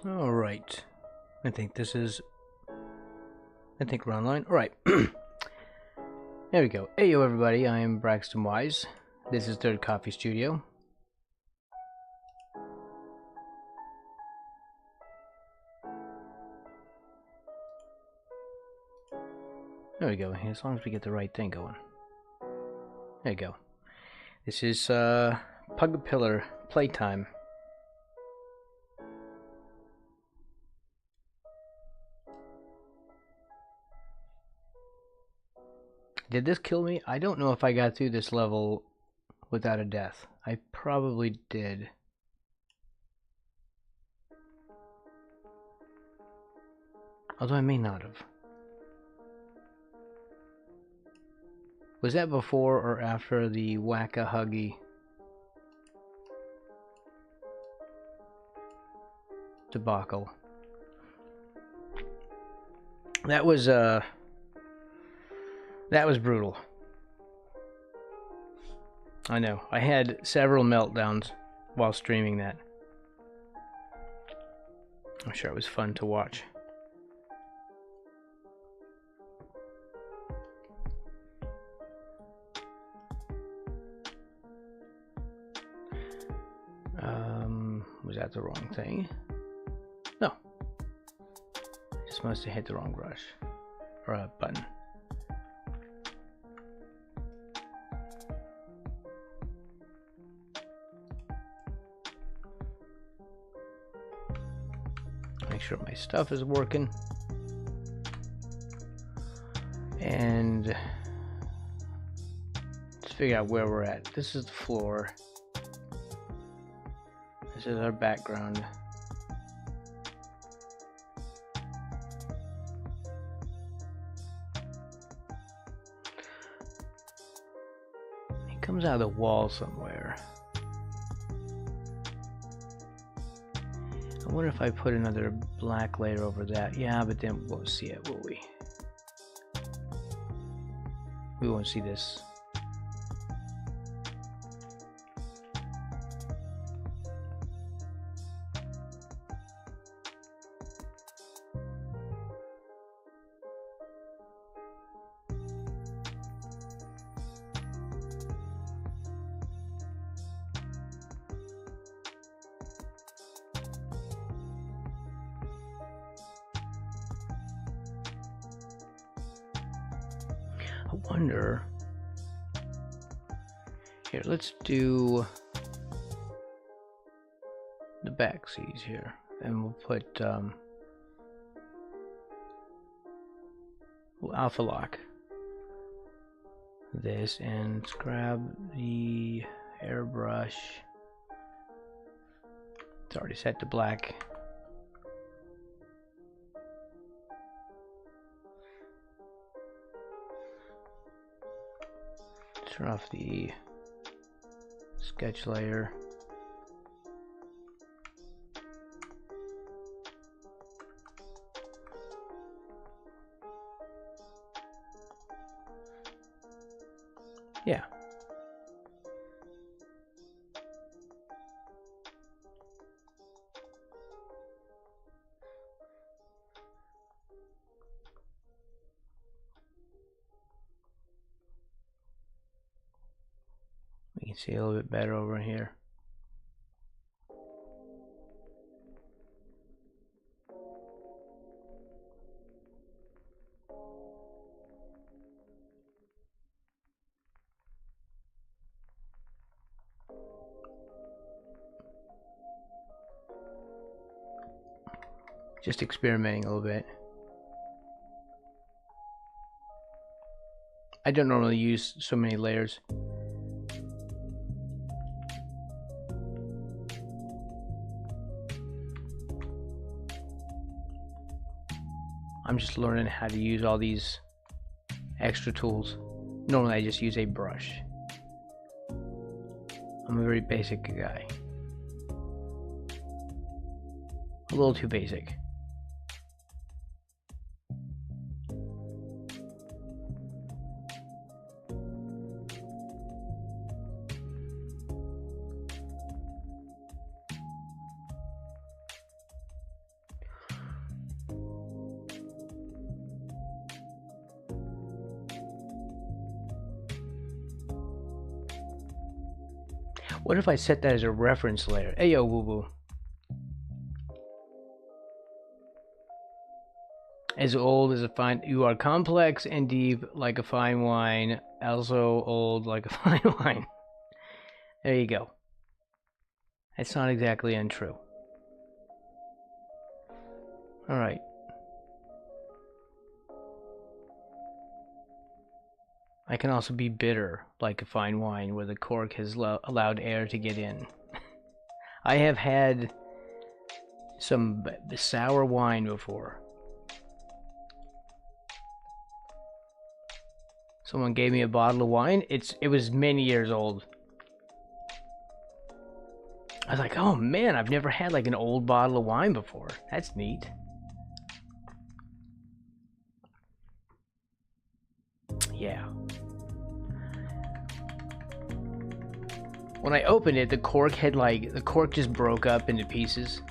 Alright. I think we're online. Alright. There we go. Hey yo everybody, I am Braxton Wise. This is Third Coffee Studio. There we go. As long as we get the right thing going. There you go. This is Pugipillar Playtime. Did this kill me? I don't know if I got through this level without a death. I probably did. Although I may not have. Was that before or after the Whack-a-Huggy debacle? That was brutal. I know. I had several meltdowns while streaming that. I'm sure it was fun to watch. Was that the wrong thing? No. I just must have hit the wrong brush. Or button. Make sure my stuff is working. And let's figure out where we're at. This is the floor. This is our background. It comes out of the wall somewhere. I wonder if I put another black layer over that. Yeah, but then we won't see it, will we? We won't see this. I wonder. Here, let's do the back seas here, and we'll put we'll alpha lock this and grab the airbrush. It's already set to black. Turn off the sketch layer. Yeah. We can see a little bit better over here. Just experimenting a little bit. I don't normally use so many layers. I'm just learning how to use all these extra tools. Normally I just use a brush. I'm a very basic guy. A little too basic. What if I set that as a reference layer? Hey yo, woo woo. As old as a fine. You are complex and deep like a fine wine. Also old like a fine wine. There you go. That's not exactly untrue. Alright. I can also be bitter, like a fine wine, where the cork has allowed air to get in. I have had some sour wine before. Someone gave me a bottle of wine. It was many years old. I was like, oh man, I've never had like an old bottle of wine before. That's neat. Yeah. When I opened it, the cork just broke up into pieces.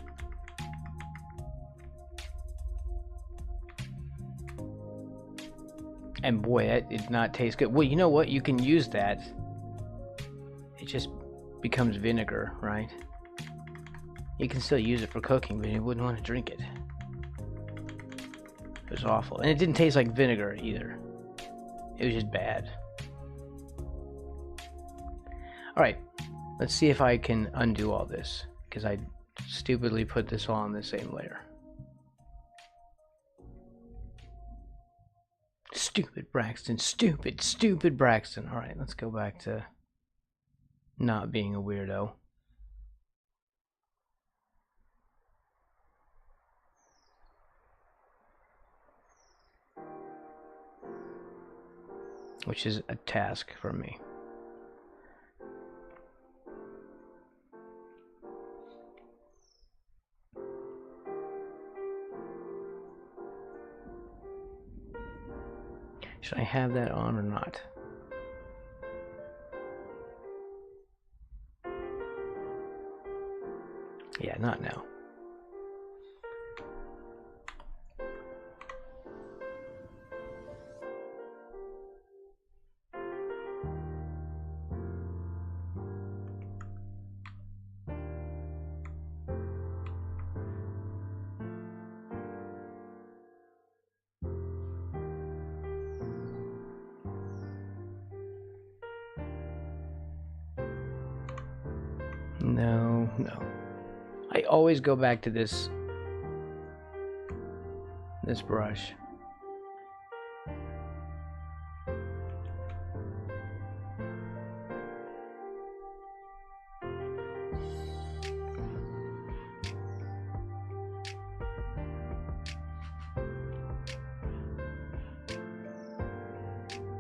And boy, that did not taste good. Well, you know what? You can use that. It just becomes vinegar, right? You can still use it for cooking, but you wouldn't want to drink it. It was awful. And it didn't taste like vinegar either. It was just bad. Alright, let's see if I can undo all this, because I stupidly put this all on the same layer. Stupid Braxton, stupid Braxton. Alright, let's go back to not being a weirdo. Which is a task for me. Should I have that on or not? Yeah, not now. No. I always go back to this brush.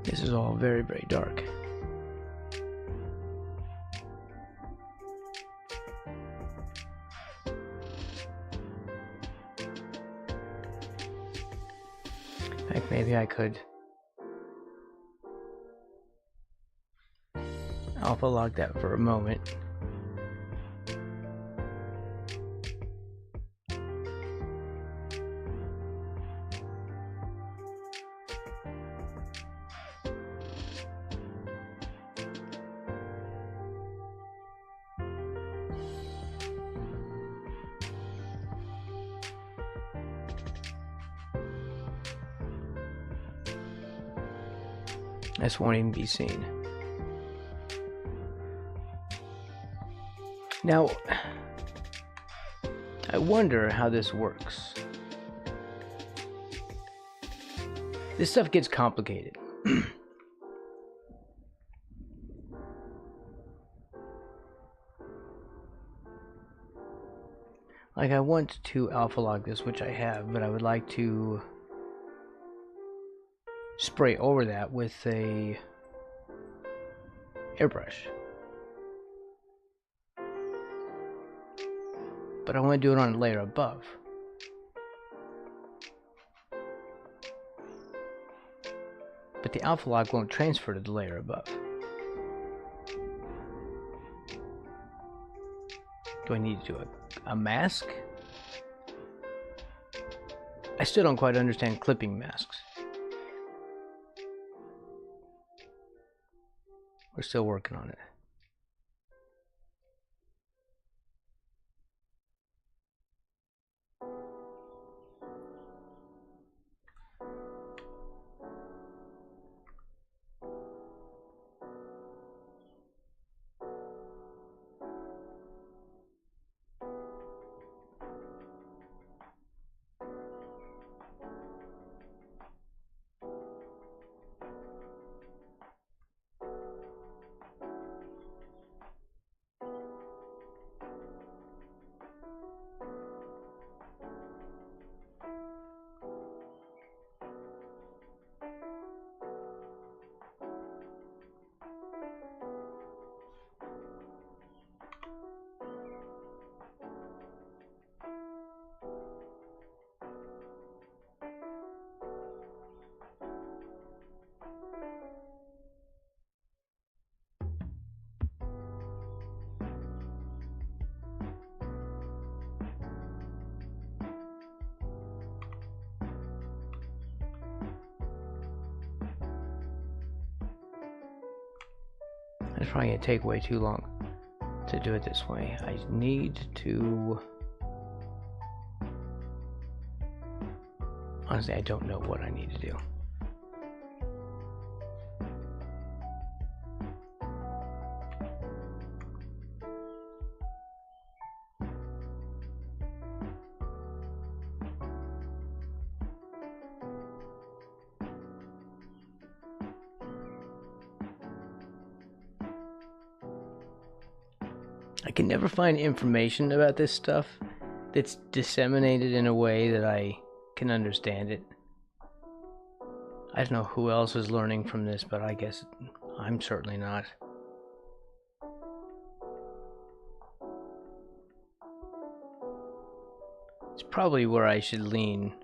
This is all very, very dark. Heck, maybe I could alpha lock that for a moment. This won't even be seen. Now, I wonder how this works. This stuff gets complicated. Like, I want to alpha log this, which I have, but I would like to spray over that with a airbrush. But I want to do it on a layer above. But the alpha lock won't transfer to the layer above. Do I need to do a mask? I still don't quite understand clipping masks. We're still working on it. It's probably going to take way too long to do it this way. I need to... Honestly, I don't know what I need to do. I can never find information about this stuff that's disseminated in a way that I can understand it. I don't know who else is learning from this, but I guess I'm certainly not. It's probably where I should lean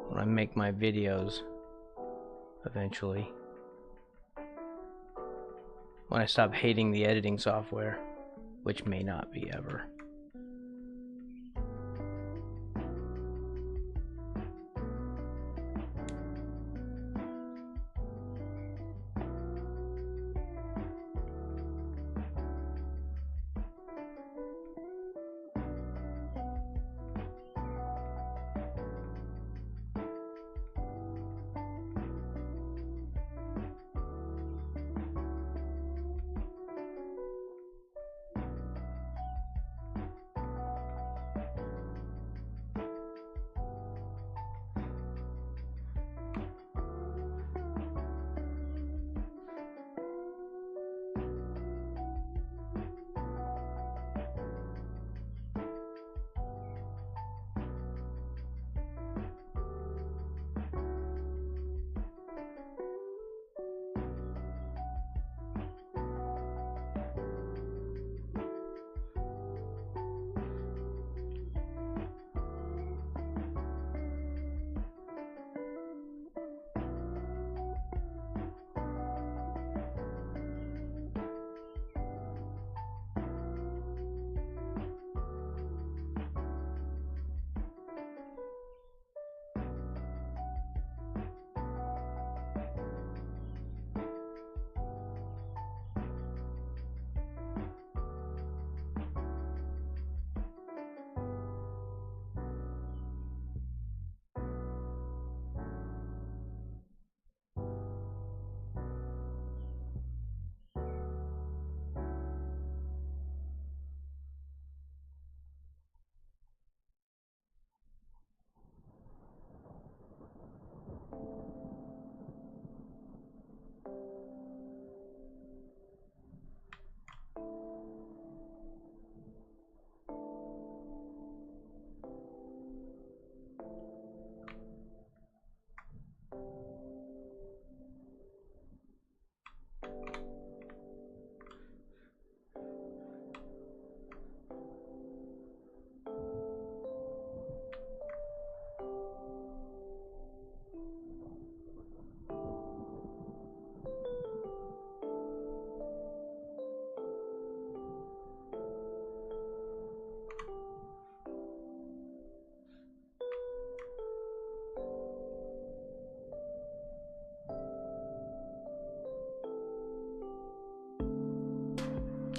when I make my videos eventually. When I stop hating the editing software, which may not be ever.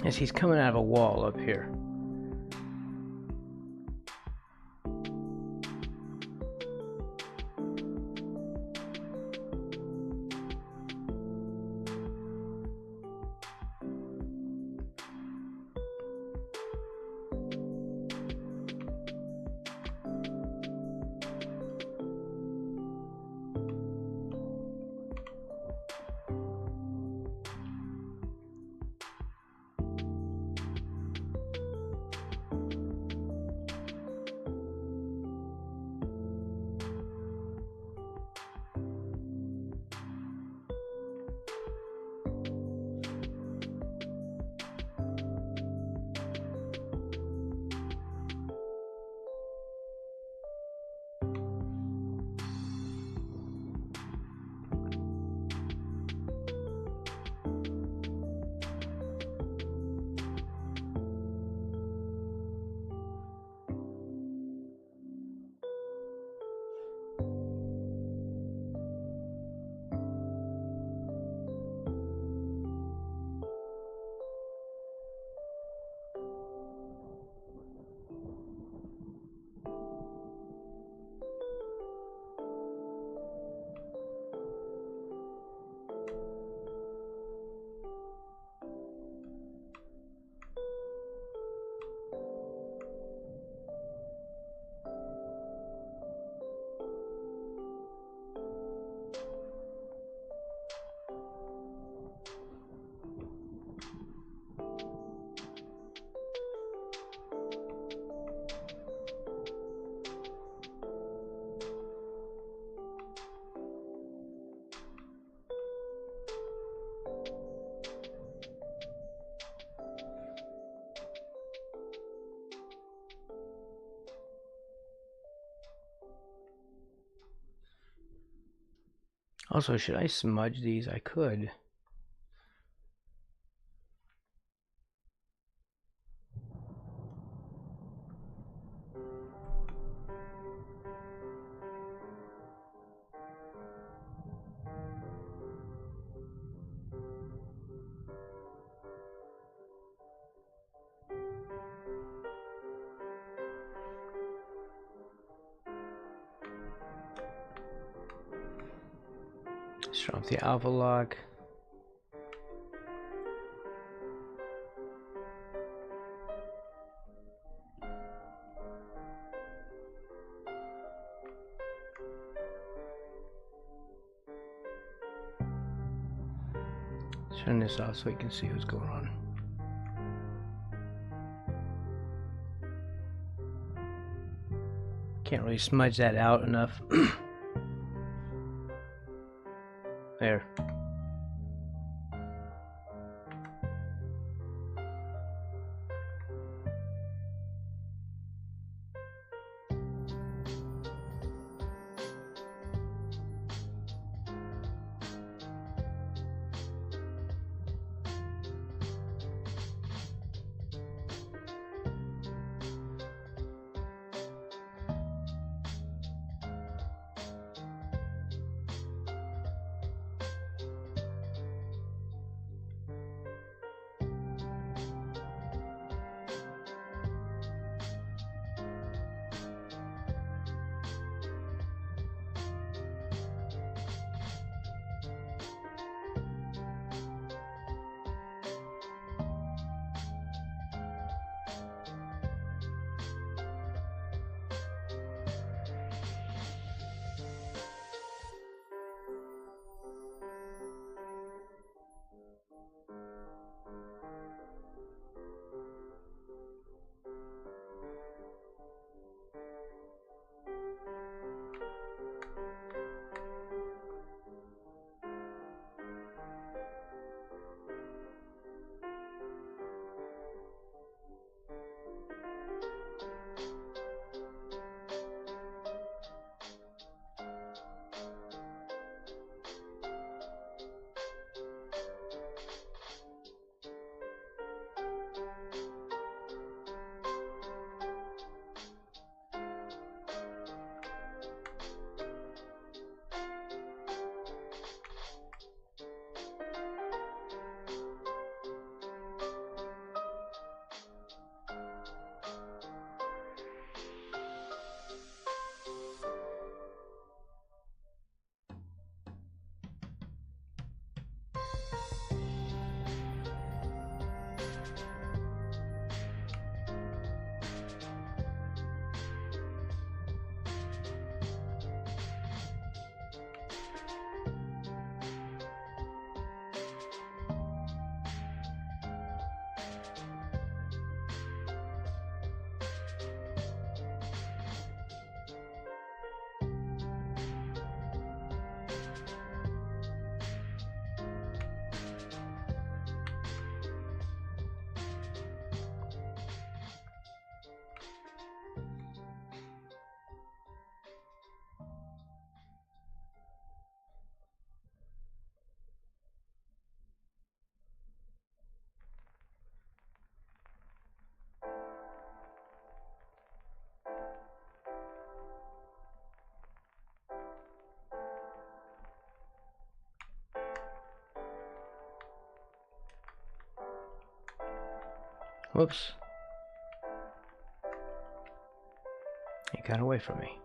As he's coming out of a wall up here. Also, should I smudge these? I could. Turn off the alpha lock. Turn this off so we can see what's going on. Can't really smudge that out enough. There. Whoops. He got away from me.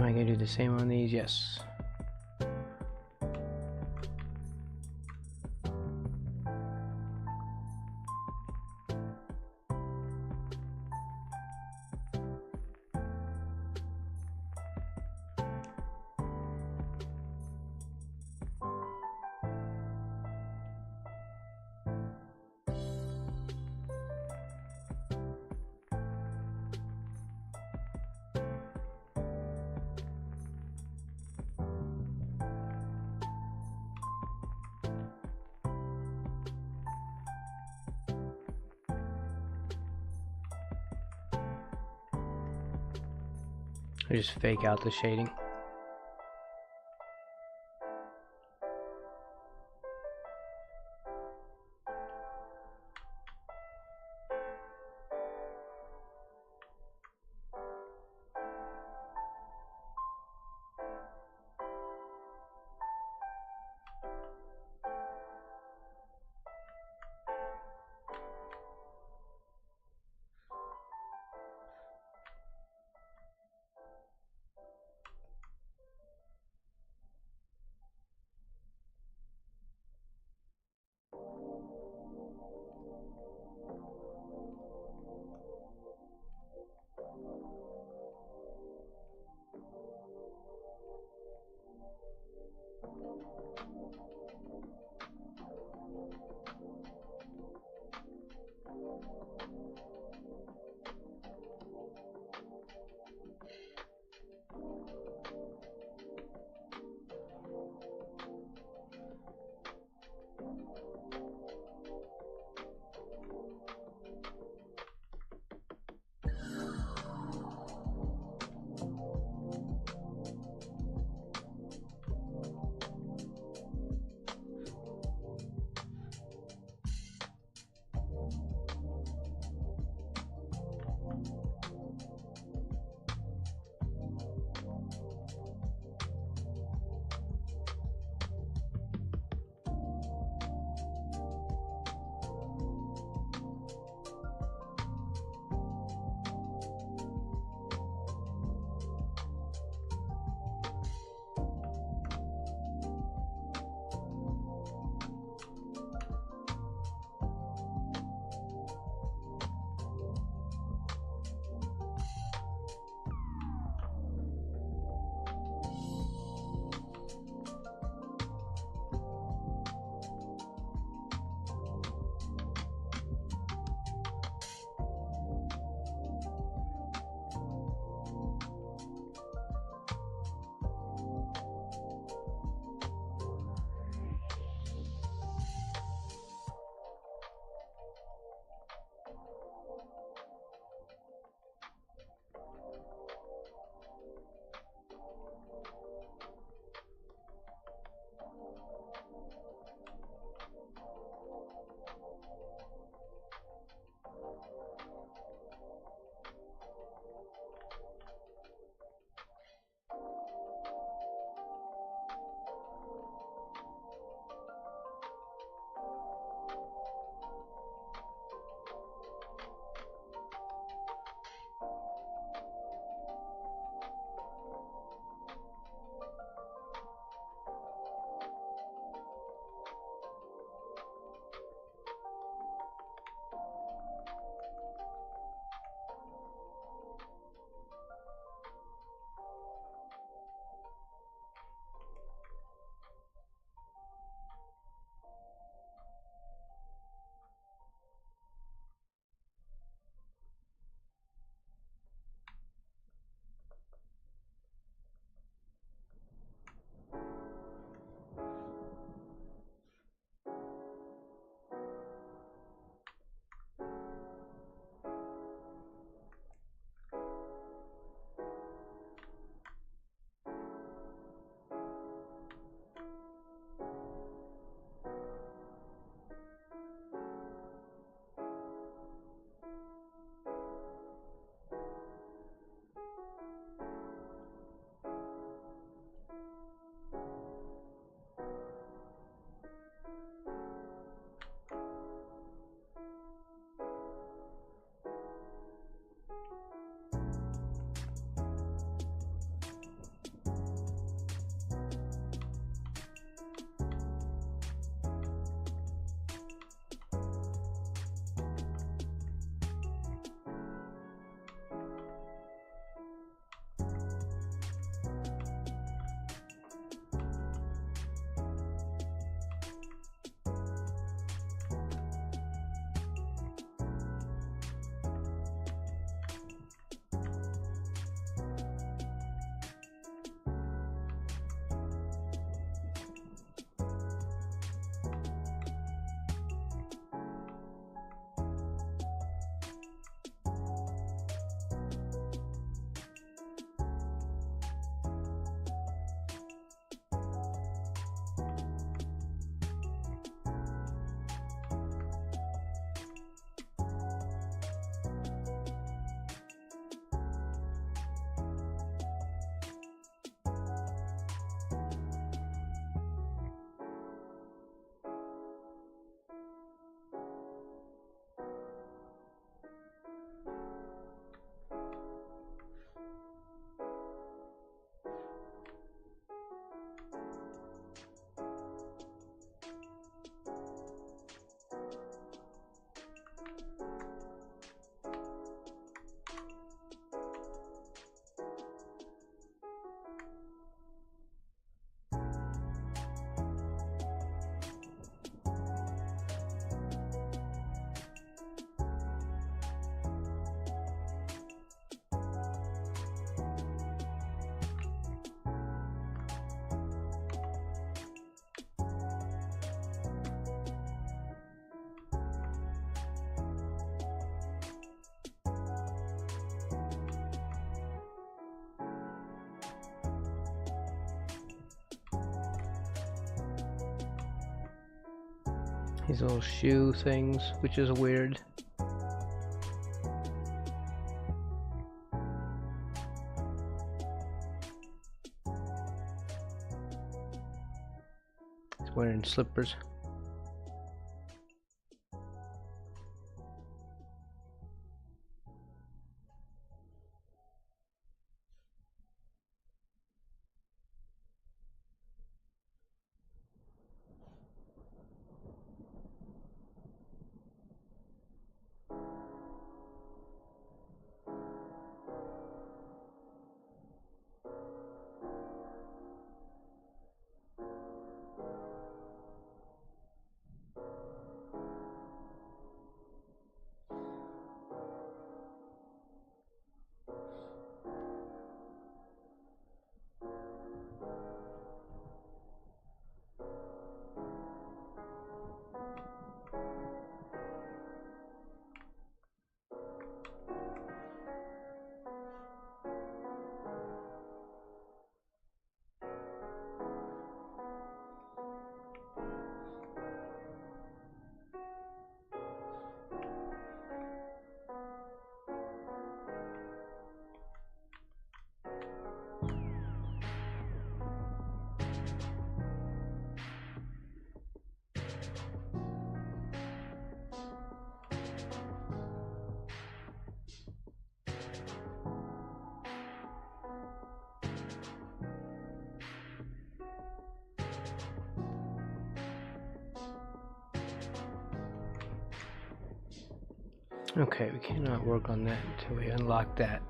Am I going to do the same on these? Yes. I just fake out the shading. These little shoe things, which is weird. He's wearing slippers. Okay, we cannot work on that until we unlock that.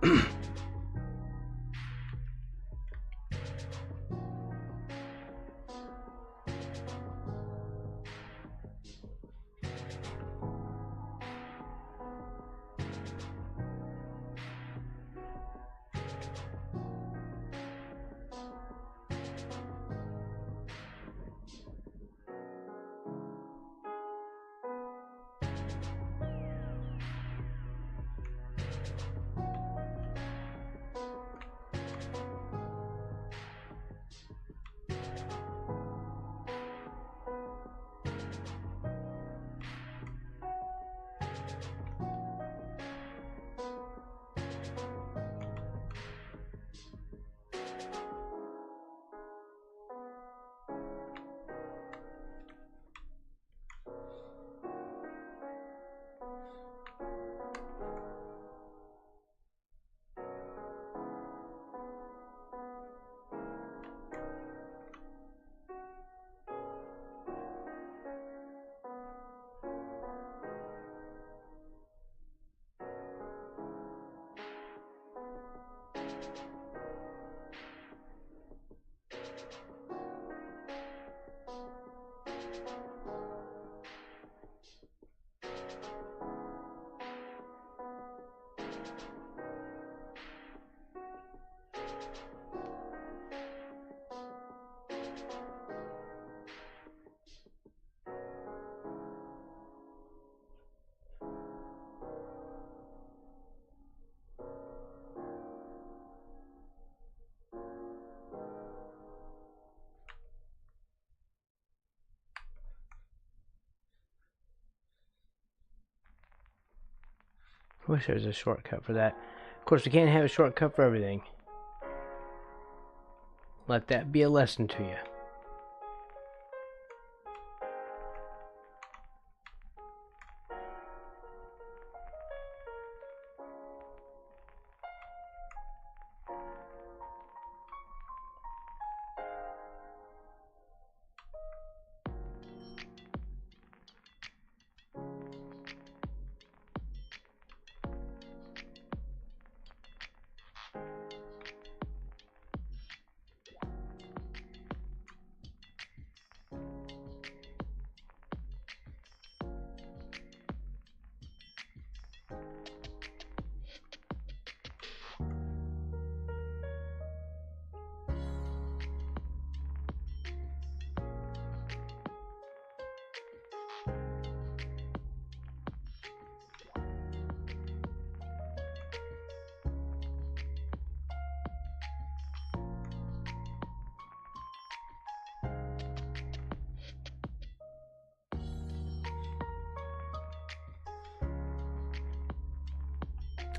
I wish there was a shortcut for that. Of course, we can't have a shortcut for everything. Let that be a lesson to you.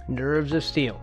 Nerves of steel.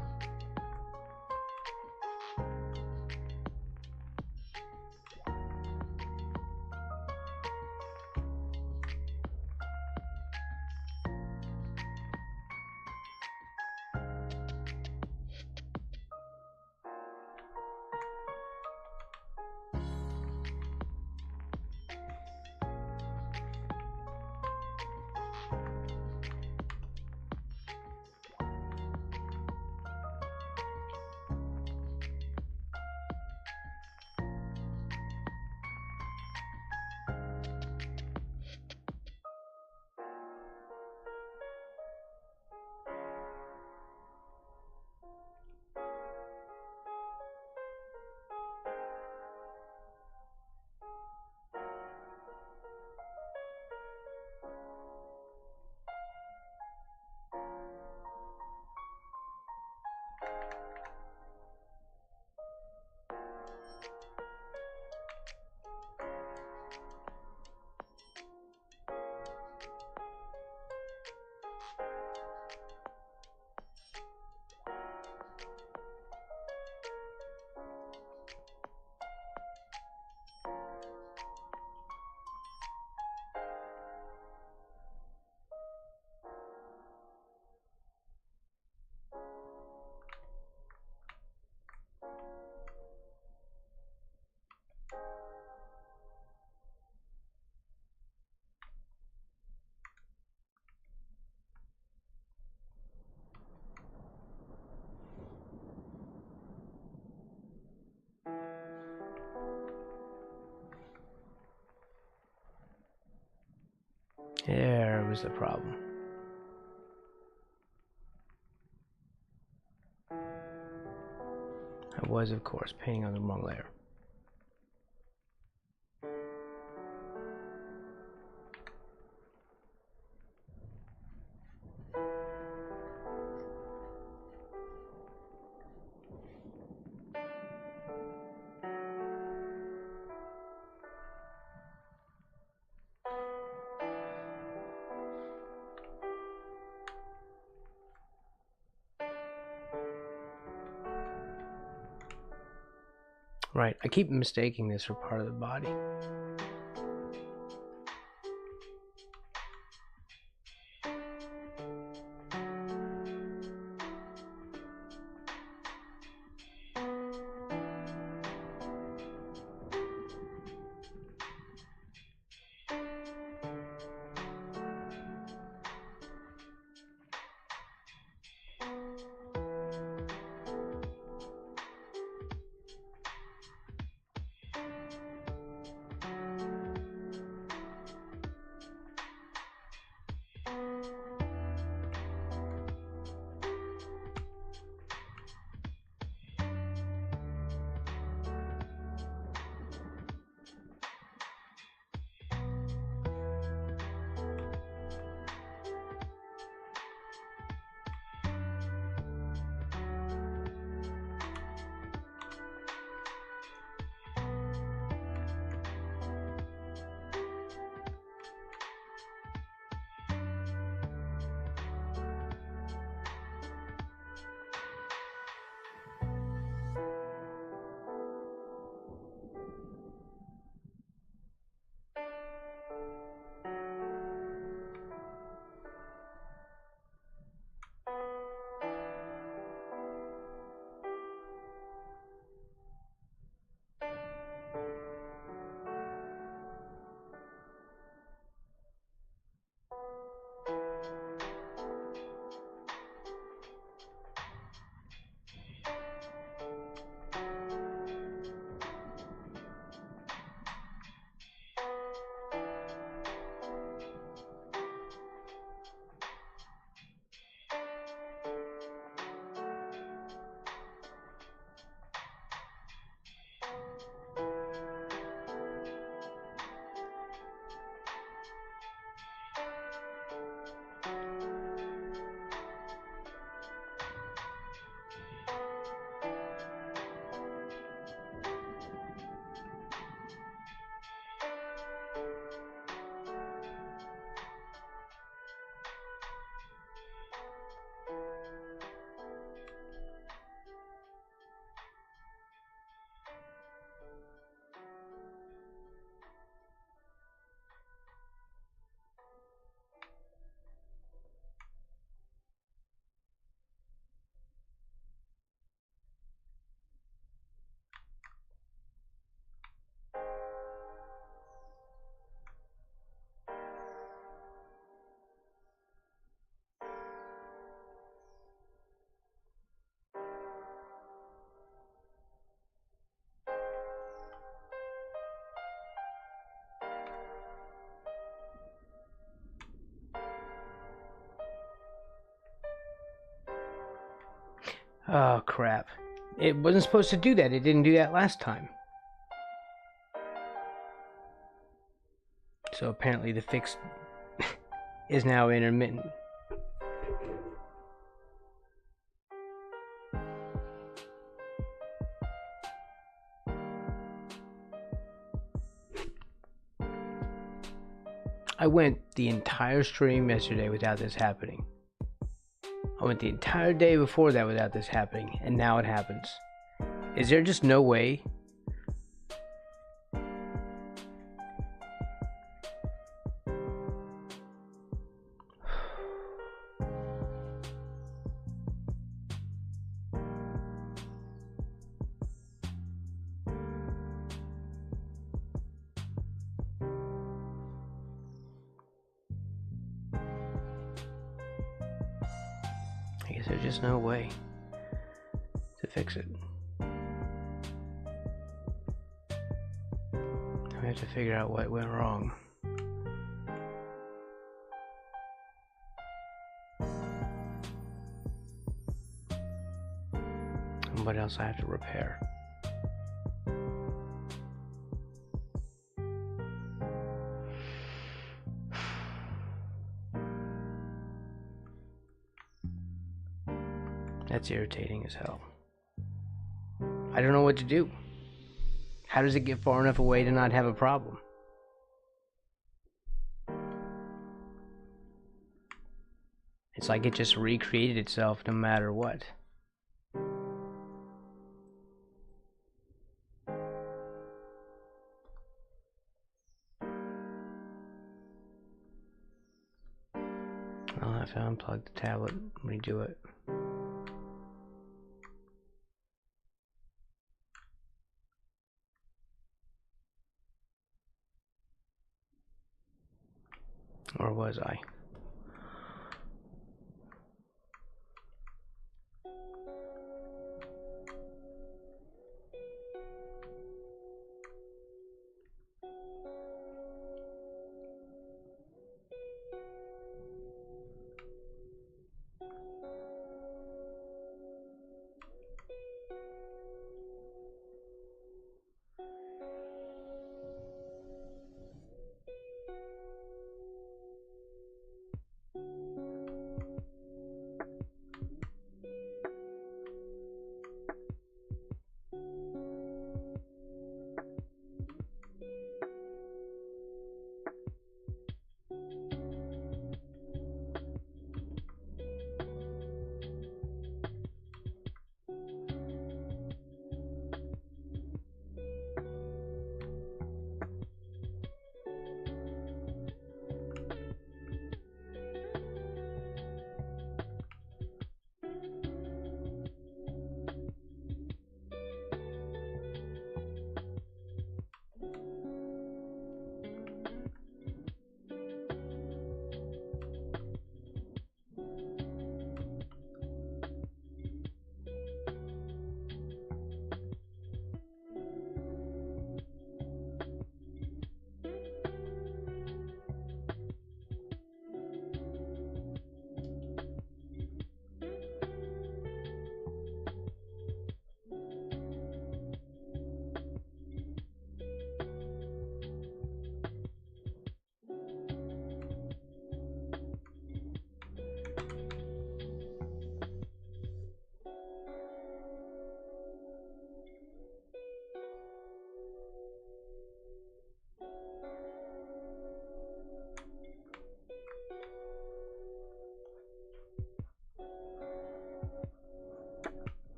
There was the problem. I was, of course, painting on the wrong layer. Right, I keep mistaking this for part of the body. Oh, crap. It wasn't supposed to do that. It didn't do that last time. So apparently the fix is now intermittent. I went the entire stream yesterday without this happening. I went the entire day before that without this happening, and now it happens. Is there just no way? I guess there's just no way to fix it. I have to figure out what went wrong. And what else I have to repair. That's irritating as hell. I don't know what to do. How does it get far enough away to not have a problem? It's like it just recreated itself no matter what. I'll have to unplug the tablet and redo it. Or was I?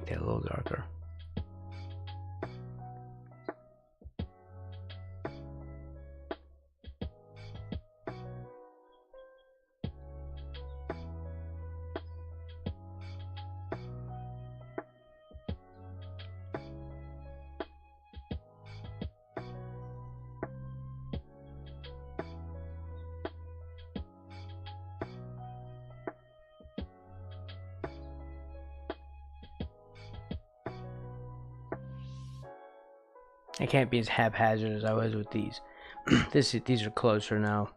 Make that a little darker. I can't be as haphazard as I was with these. These are closer now.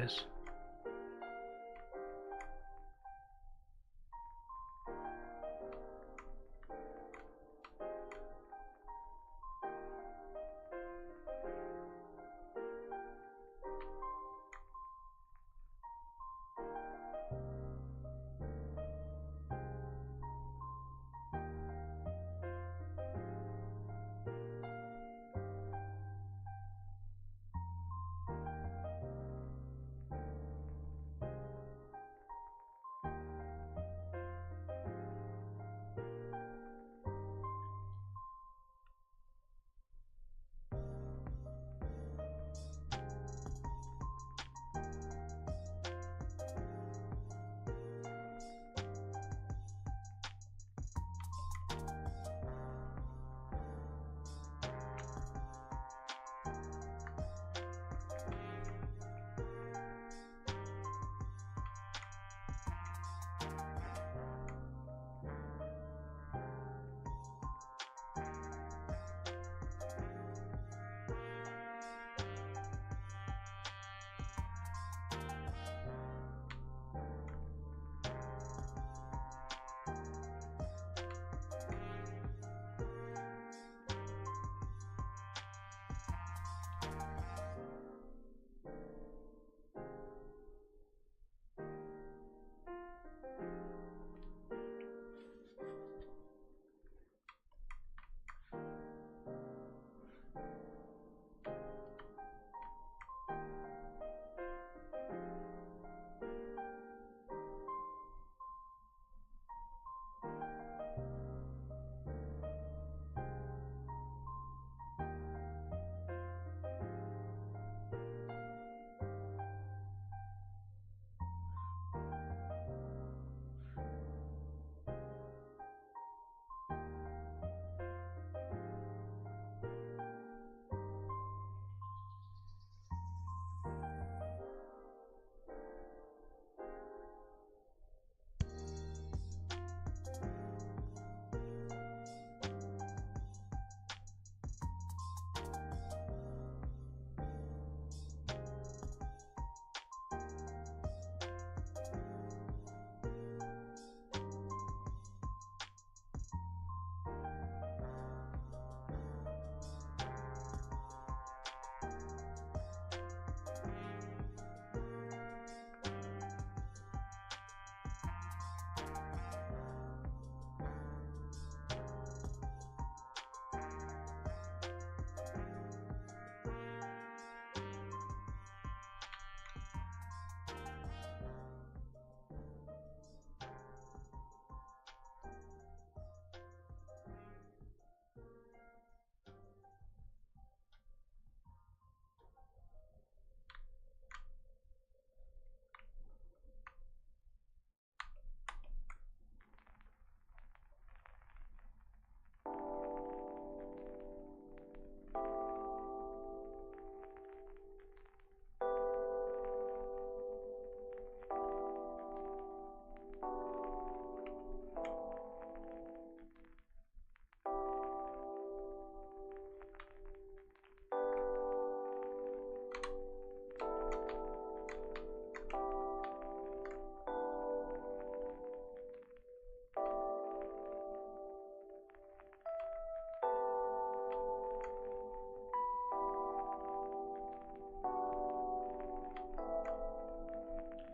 this.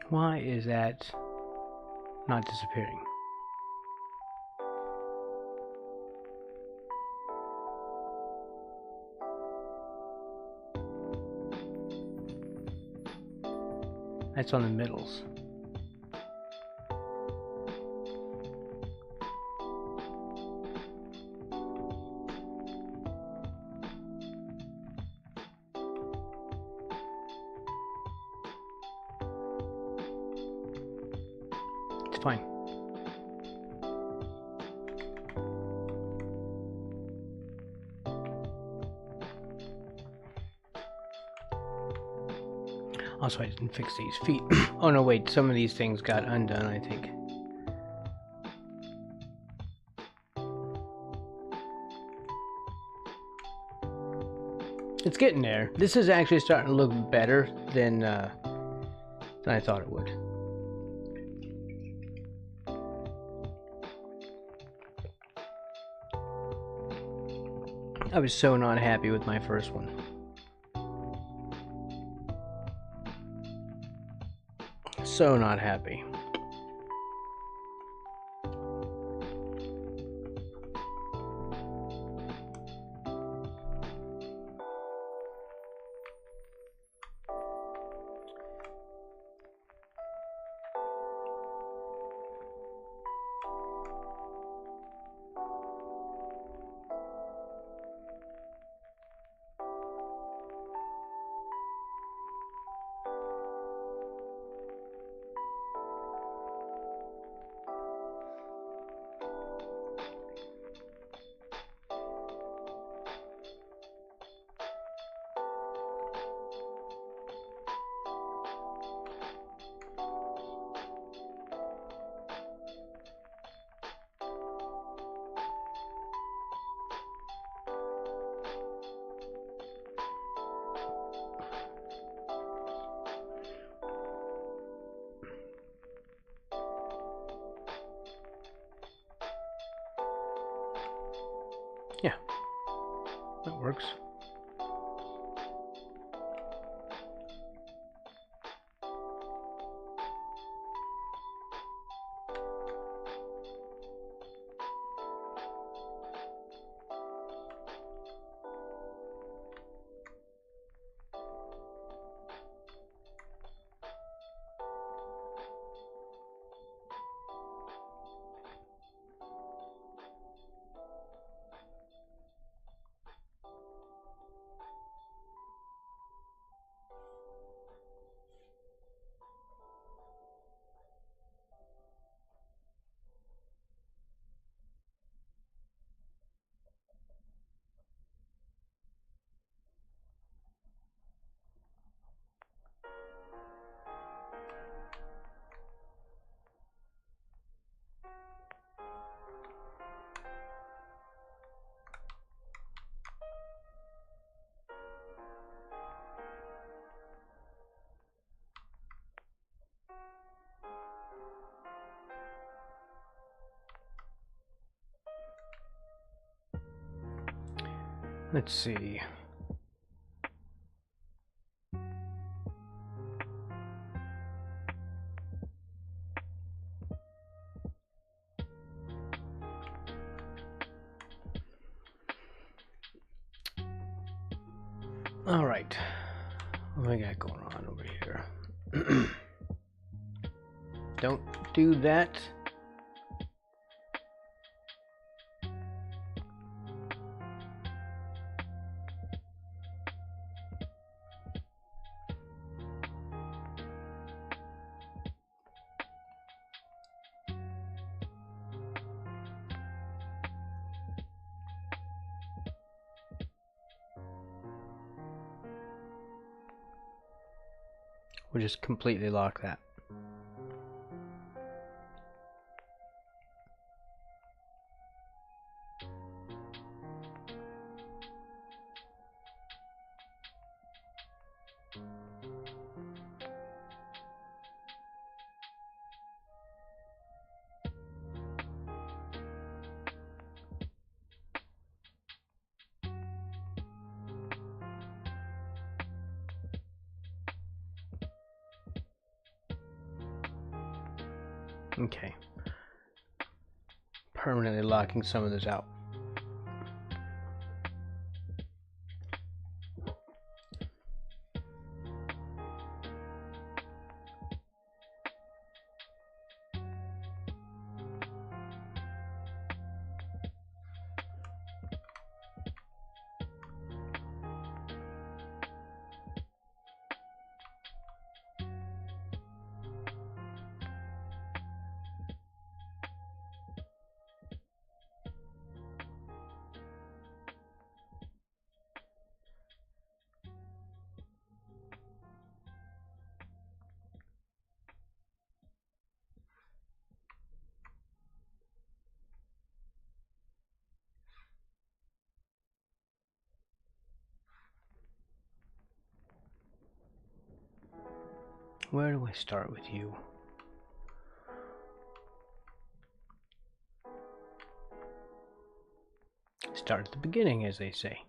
Why is that not disappearing? That's on the middles. It's fine. Also, I didn't fix these feet. Oh no, wait, some of these things got undone, I think. It's getting there. This is actually starting to look better than than I thought it would. I was so not happy with my first one. So not happy. Yeah, that works. Let's see. All right. What do I got going on over here? Don't do that. We'll just completely lock that. Okay. Permanently locking some of this out. Where do I start with you? Start at the beginning, as they say.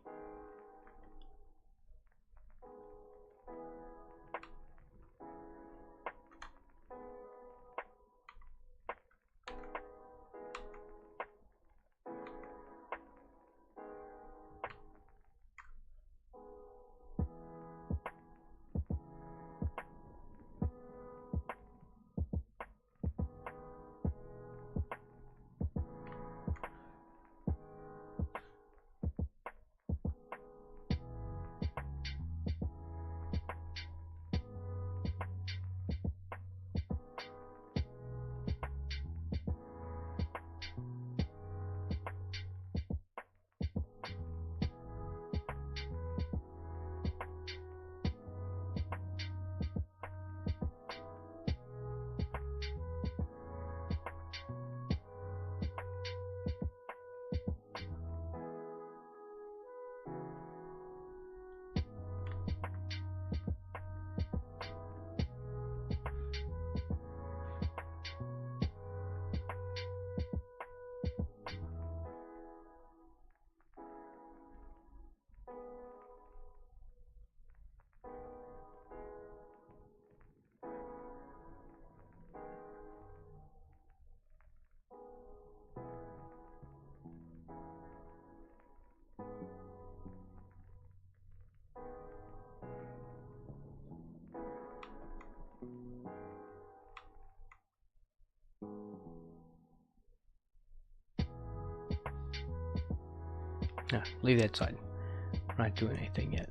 No, leave that side. I'm not doing anything yet.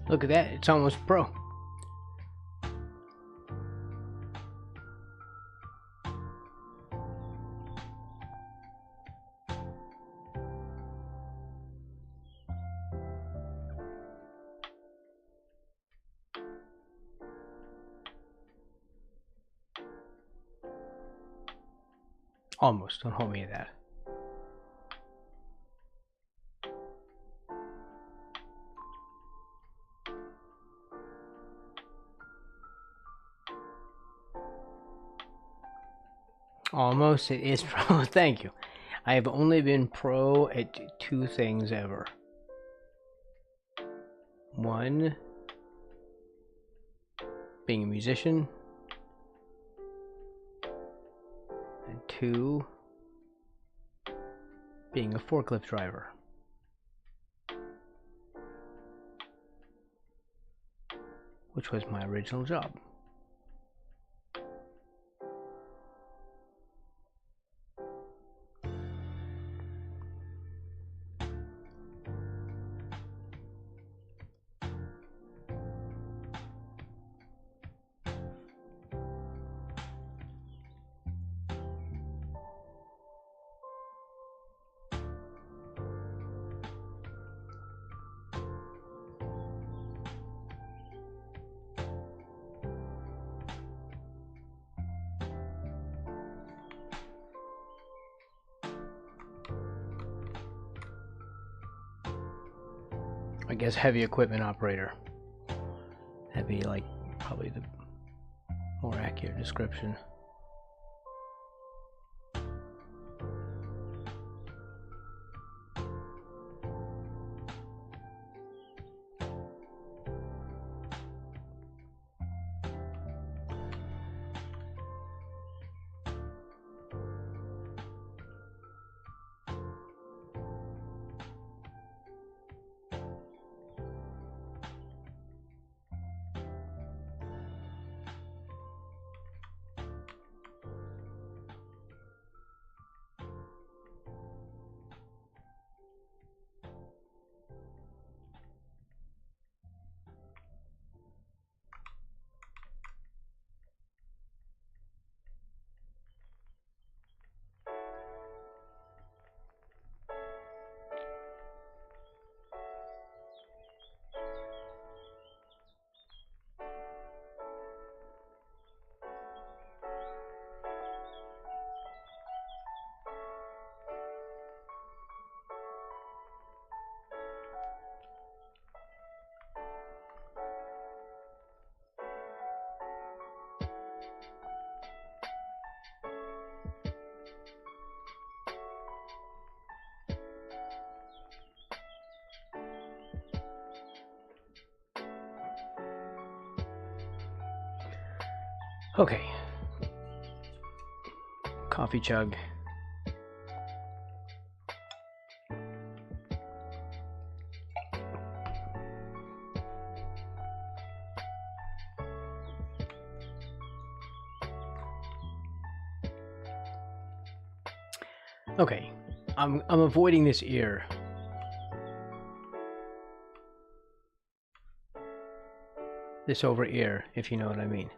Look at that, it's almost pro. Almost, don't hold me to that. Almost, it is pro. Thank you. I have only been pro at 2 things ever. One, being a musician. And 2, being a forklift driver. Which was my original job. I guess heavy equipment operator. That'd be like probably the more accurate description. Okay. Coffee chug. Okay. I'm avoiding this ear. This over ear, if you know what I mean.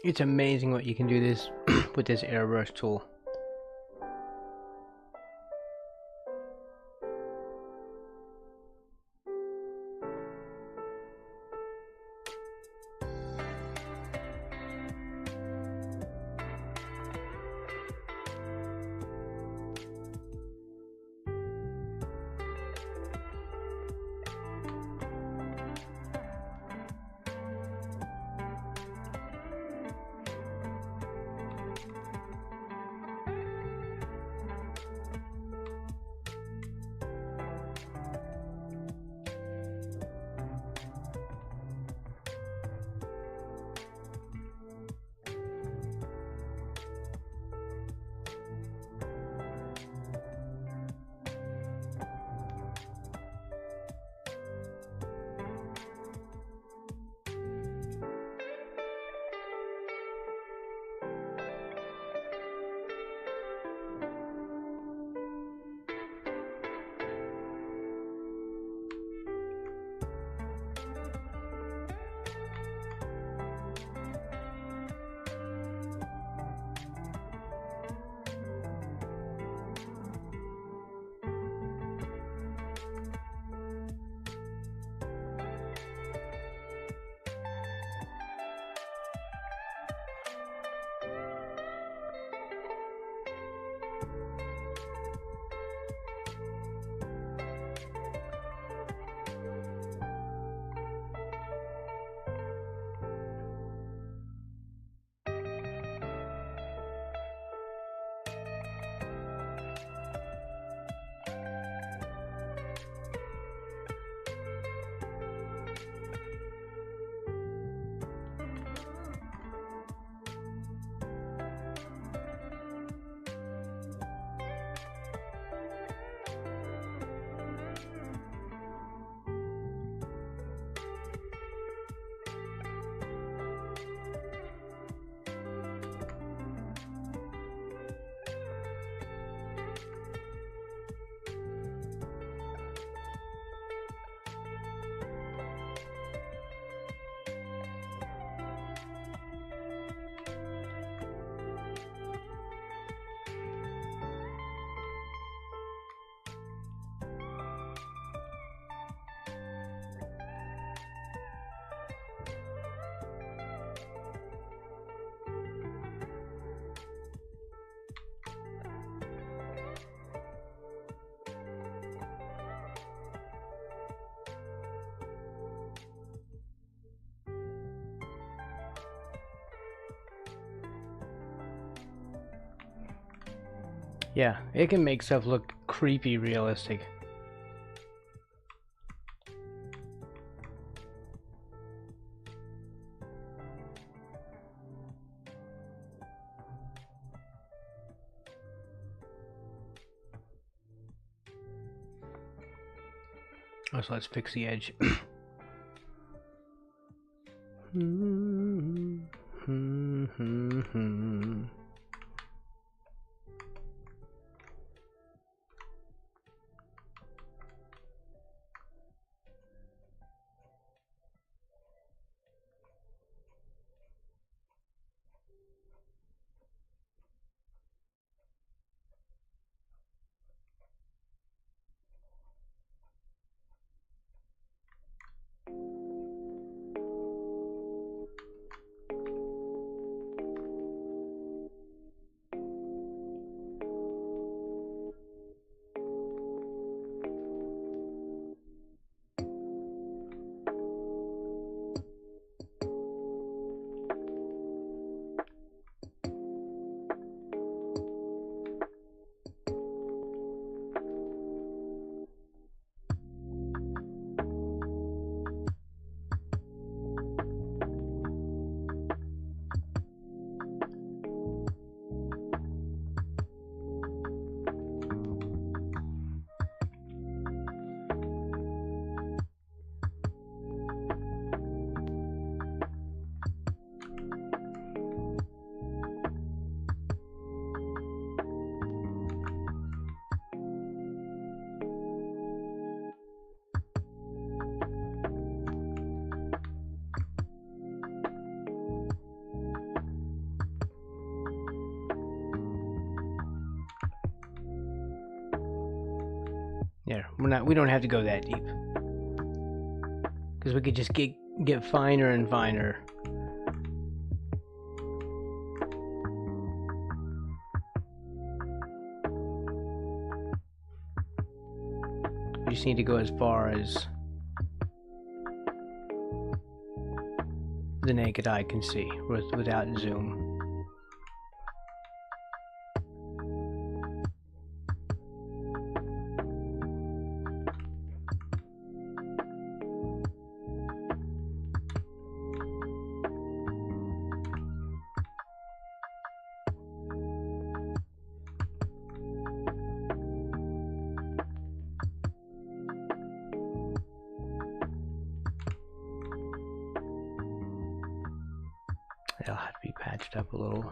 It's amazing what you can do this with this airbrush tool. Yeah, it can make stuff look creepy realistic. Oh, so let's fix the edge. Yeah, we don't have to go that deep. Because we could just get finer and finer. We just need to go as far as the naked eye can see without zoom. It'll have to be patched up a little.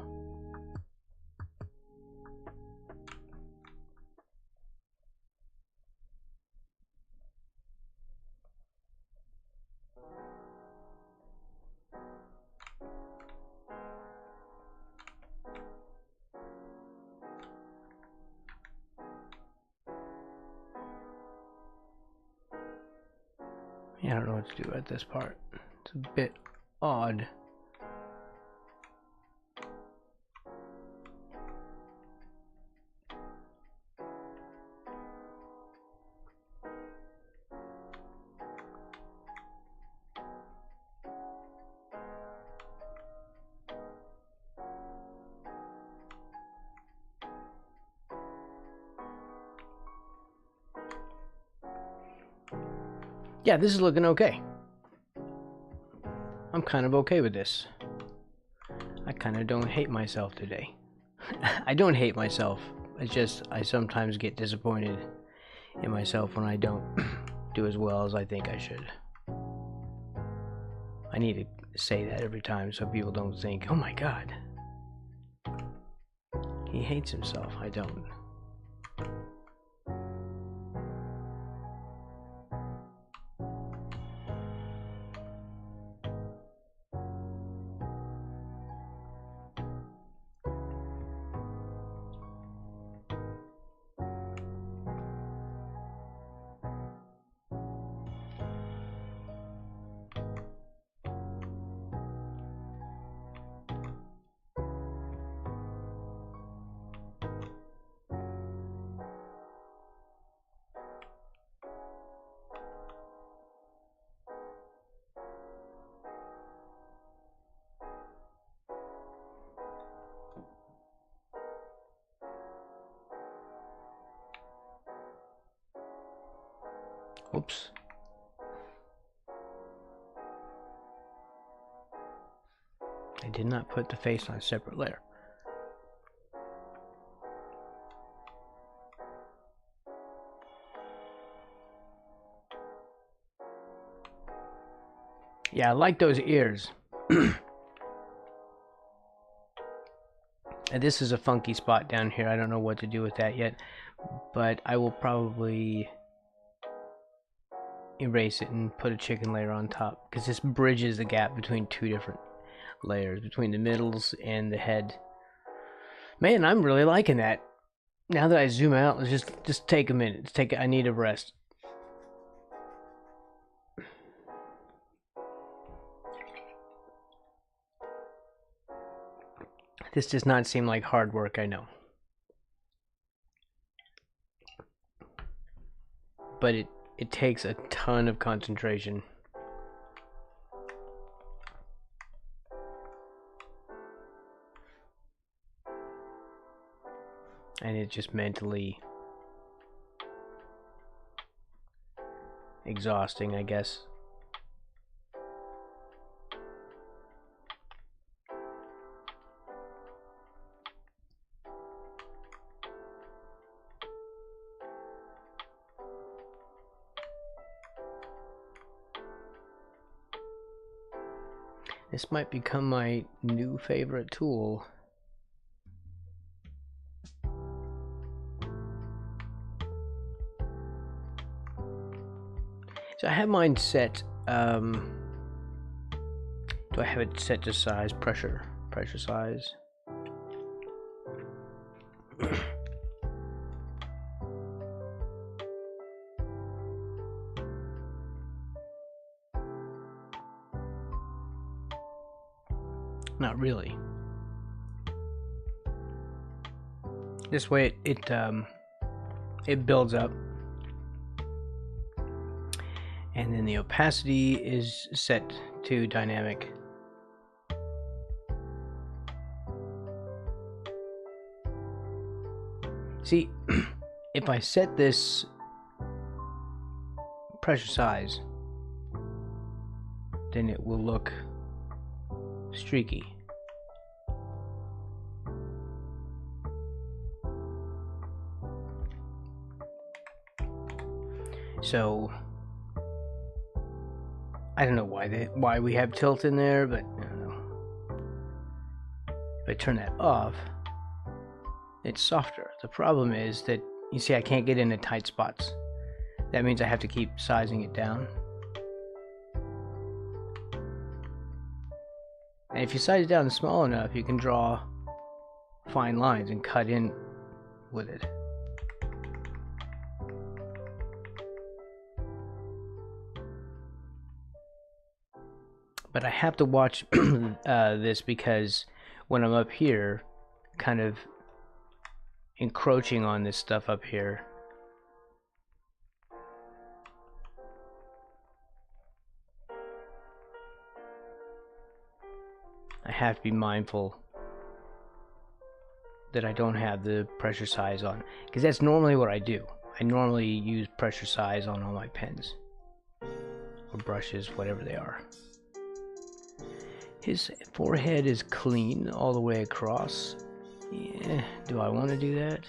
Yeah, I don't know what to do at this part. It's a bit odd. Yeah, this is looking okay. I'm kind of okay with this. I kind of don't hate myself today. I don't hate myself. It's just I sometimes get disappointed in myself when I don't do as well as I think I should. I need to say that every time so people don't think, oh my god, he hates himself. I don't. Oops. I did not put the face on a separate layer. Yeah, I like those ears. And this is a funky spot down here. I don't know what to do with that yet, but I will probably erase it and put a chicken layer on top, because this bridges the gap between two different layers, between the middles and the head. Man, I'm really liking that. Now that I zoom out, let's just take a minute. I need a rest. This does not seem like hard work, I know. But it takes a ton of concentration. And it's just mentally exhausting, I guess. This might become my new favorite tool. So I have mine set, do I have it set to size, pressure size? Not really. This way it builds up, and then the opacity is set to dynamic. See, if I set this pressure size, then it will look streaky. So I don't know why we have tilt in there, but I don't know. If I turn that off, it's softer. The problem is that, you see, I can't get into tight spots. That means I have to keep sizing it down. And if you size it down small enough, you can draw fine lines and cut in with it. But I have to watch this, because when I'm up here, kind of encroaching on this stuff up here, I have to be mindful that I don't have the pressure size on, because that's normally what I do. I normally use pressure size on all my pens or brushes, whatever they are. His forehead is clean all the way across. Yeah, do I want to do that?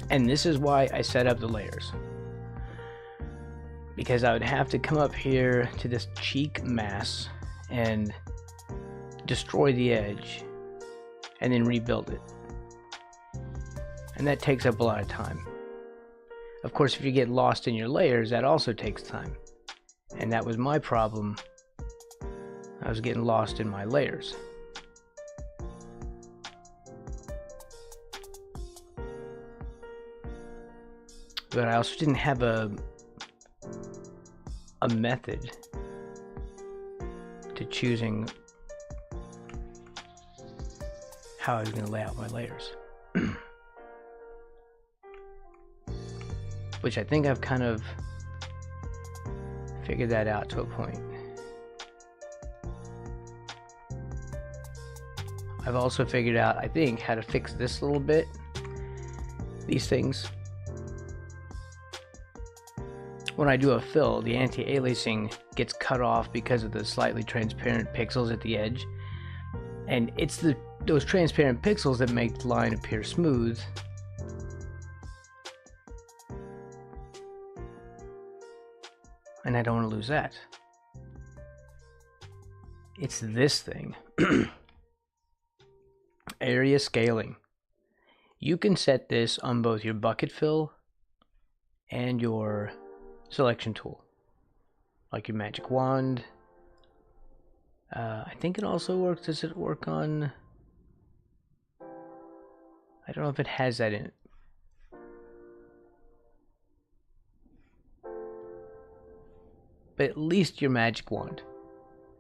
And this is why I set up the layers, because I would have to come up here to this cheek mass and destroy the edge and then rebuild it, and that takes up a lot of time. Of course, if you get lost in your layers, that also takes time, and that was my problem. I was getting lost in my layers. But I also didn't have a method to choosing how I was going to lay out my layers. Which I think I've kind of figured that out to a point. I've also figured out, I think, how to fix this a little bit. These things. When I do a fill, the anti-aliasing gets cut off because of the slightly transparent pixels at the edge. And it's those transparent pixels that make the line appear smooth. And I don't want to lose that. It's this thing. Area scaling. You can set this on both your bucket fill and your selection tool, like your magic wand. I think it also works. Does it work on? I don't know if it has that in it. But at least your magic wand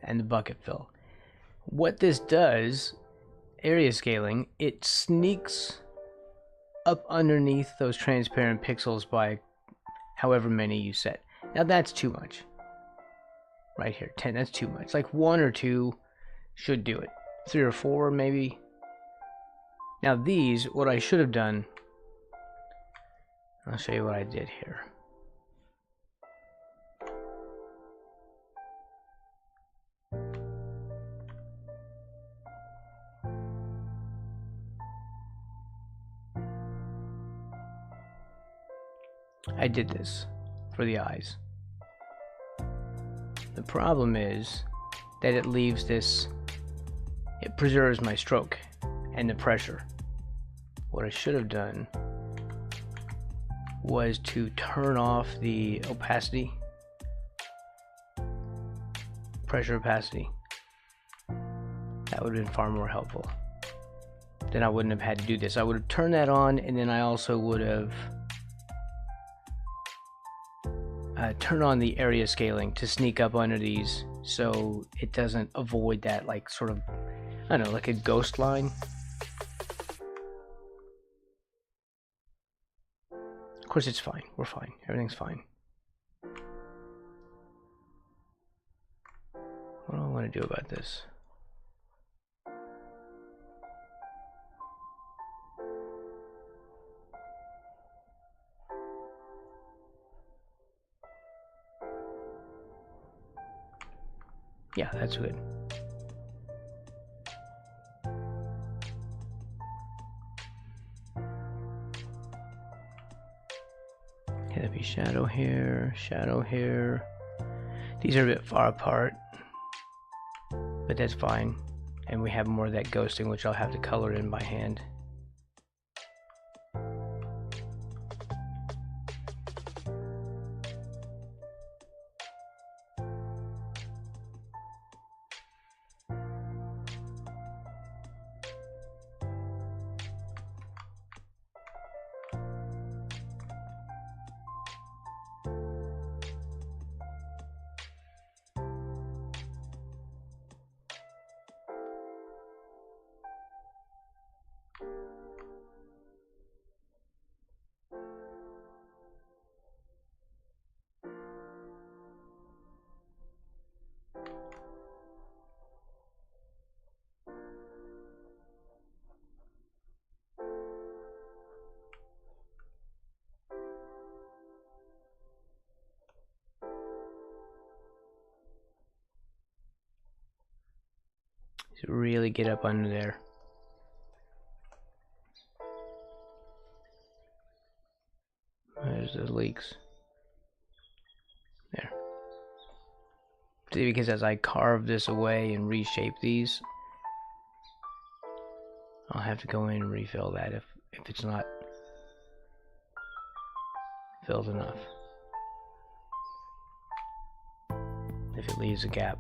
and the bucket fill. What this does, area scaling, it sneaks up underneath those transparent pixels by however many you set. Now that's too much. Right here, 10, that's too much. Like 1 or 2 should do it. 3 or 4 maybe. Now these, what I should have done, I'll show you what I did here. I did this for the eyes. The problem is that it leaves this, it preserves my stroke and the pressure. What I should have done was to turn off the opacity, pressure opacity. That would have been far more helpful. Then I wouldn't have had to do this. I would have turned that on, and then I also would have turned on the area scaling to sneak up under these so it doesn't avoid that, like, sort of, I don't know, like a ghost line. Of course it's fine. We're fine. Everything's fine. What do I want to do about this? Yeah, that's good. It'll be shadow here, shadow here. These are a bit far apart, but that's fine. And we have more of that ghosting, which I'll have to color in by hand. To really get up under there. There's the leaks. There. See, because as I carve this away and reshape these, I'll have to go in and refill that if it's not filled enough. If it leaves a gap.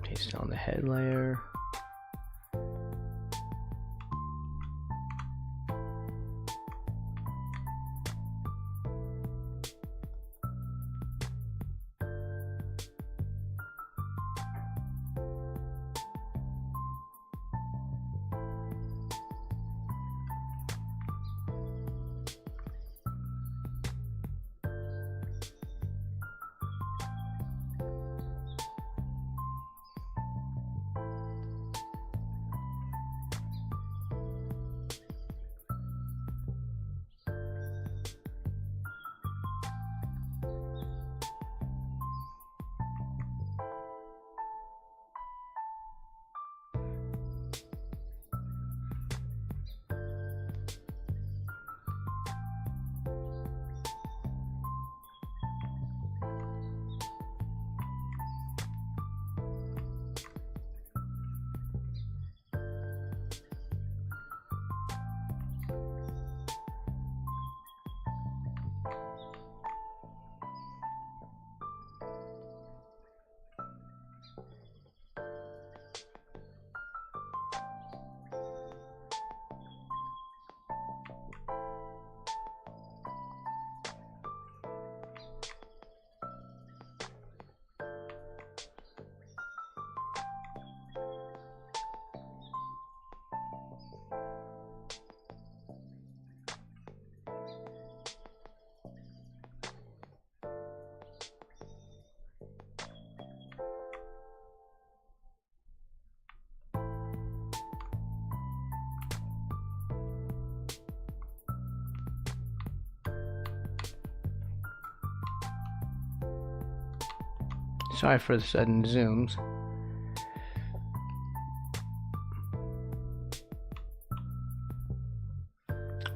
Paste it on the head layer. Sorry for the sudden zooms.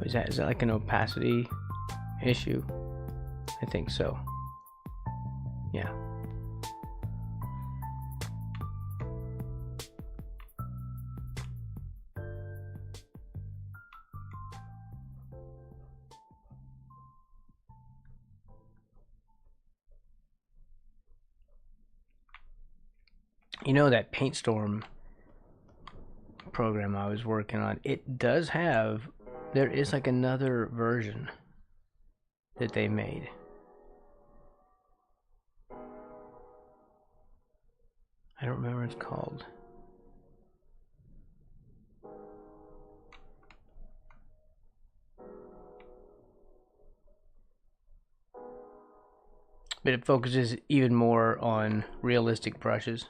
Is that like an opacity issue? I think so. Yeah. You know that Paint Storm program I was working on, it does have, there is like another version that they made. I don't remember what it's called. But it focuses even more on realistic brushes.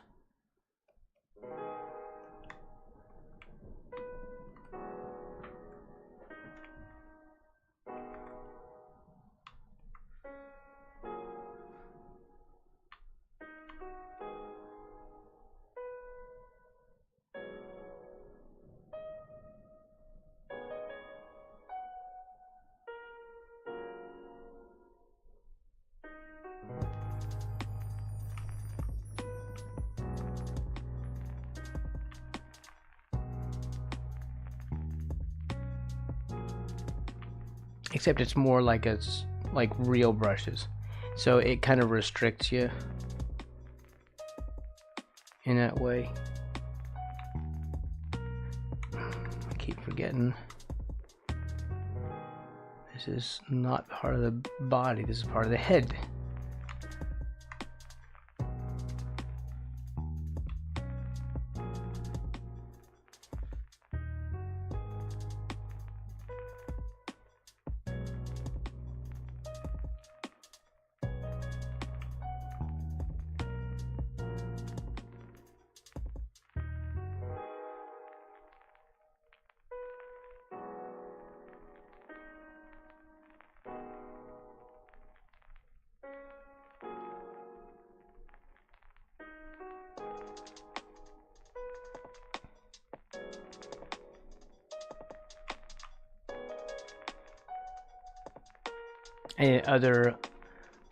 Except it's more like like real brushes, so it kind of restricts you in that way. I keep forgetting. This is not part of the body, this is part of the head. And other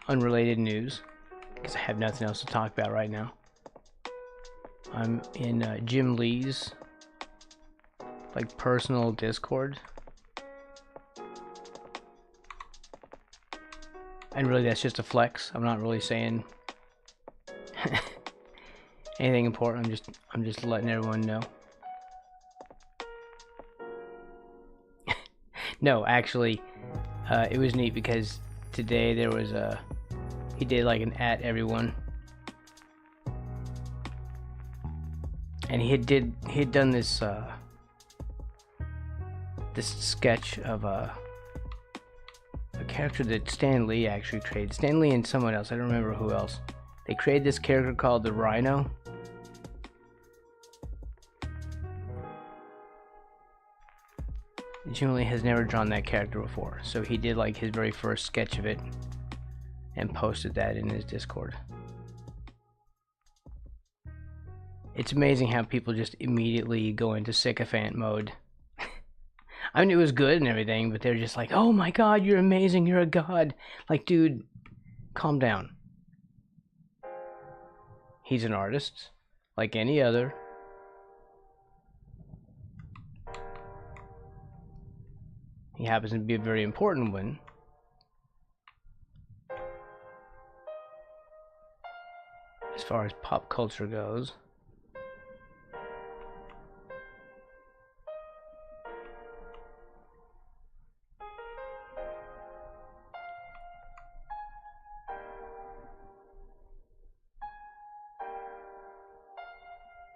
unrelated news, because I have nothing else to talk about right now. I'm in Jim Lee's like personal Discord, and really that's just a flex. I'm not really saying anything important. I'm just letting everyone know. No, actually. It was neat because today there was he did like an at everyone, and he had done this this sketch of a character that Stan Lee actually created. Stan Lee and someone else, I don't remember who else. They created this character called the Rhino. Jim Lee has never drawn that character before, so he did like his very first sketch of it and posted that in his Discord. It's amazing how people just immediately go into sycophant mode. I mean, it was good and everything, but they're just like, oh my god, you're amazing, you're a god. Like, dude, calm down. He's an artist, like any other. He happens to be a very important one. As far as pop culture goes.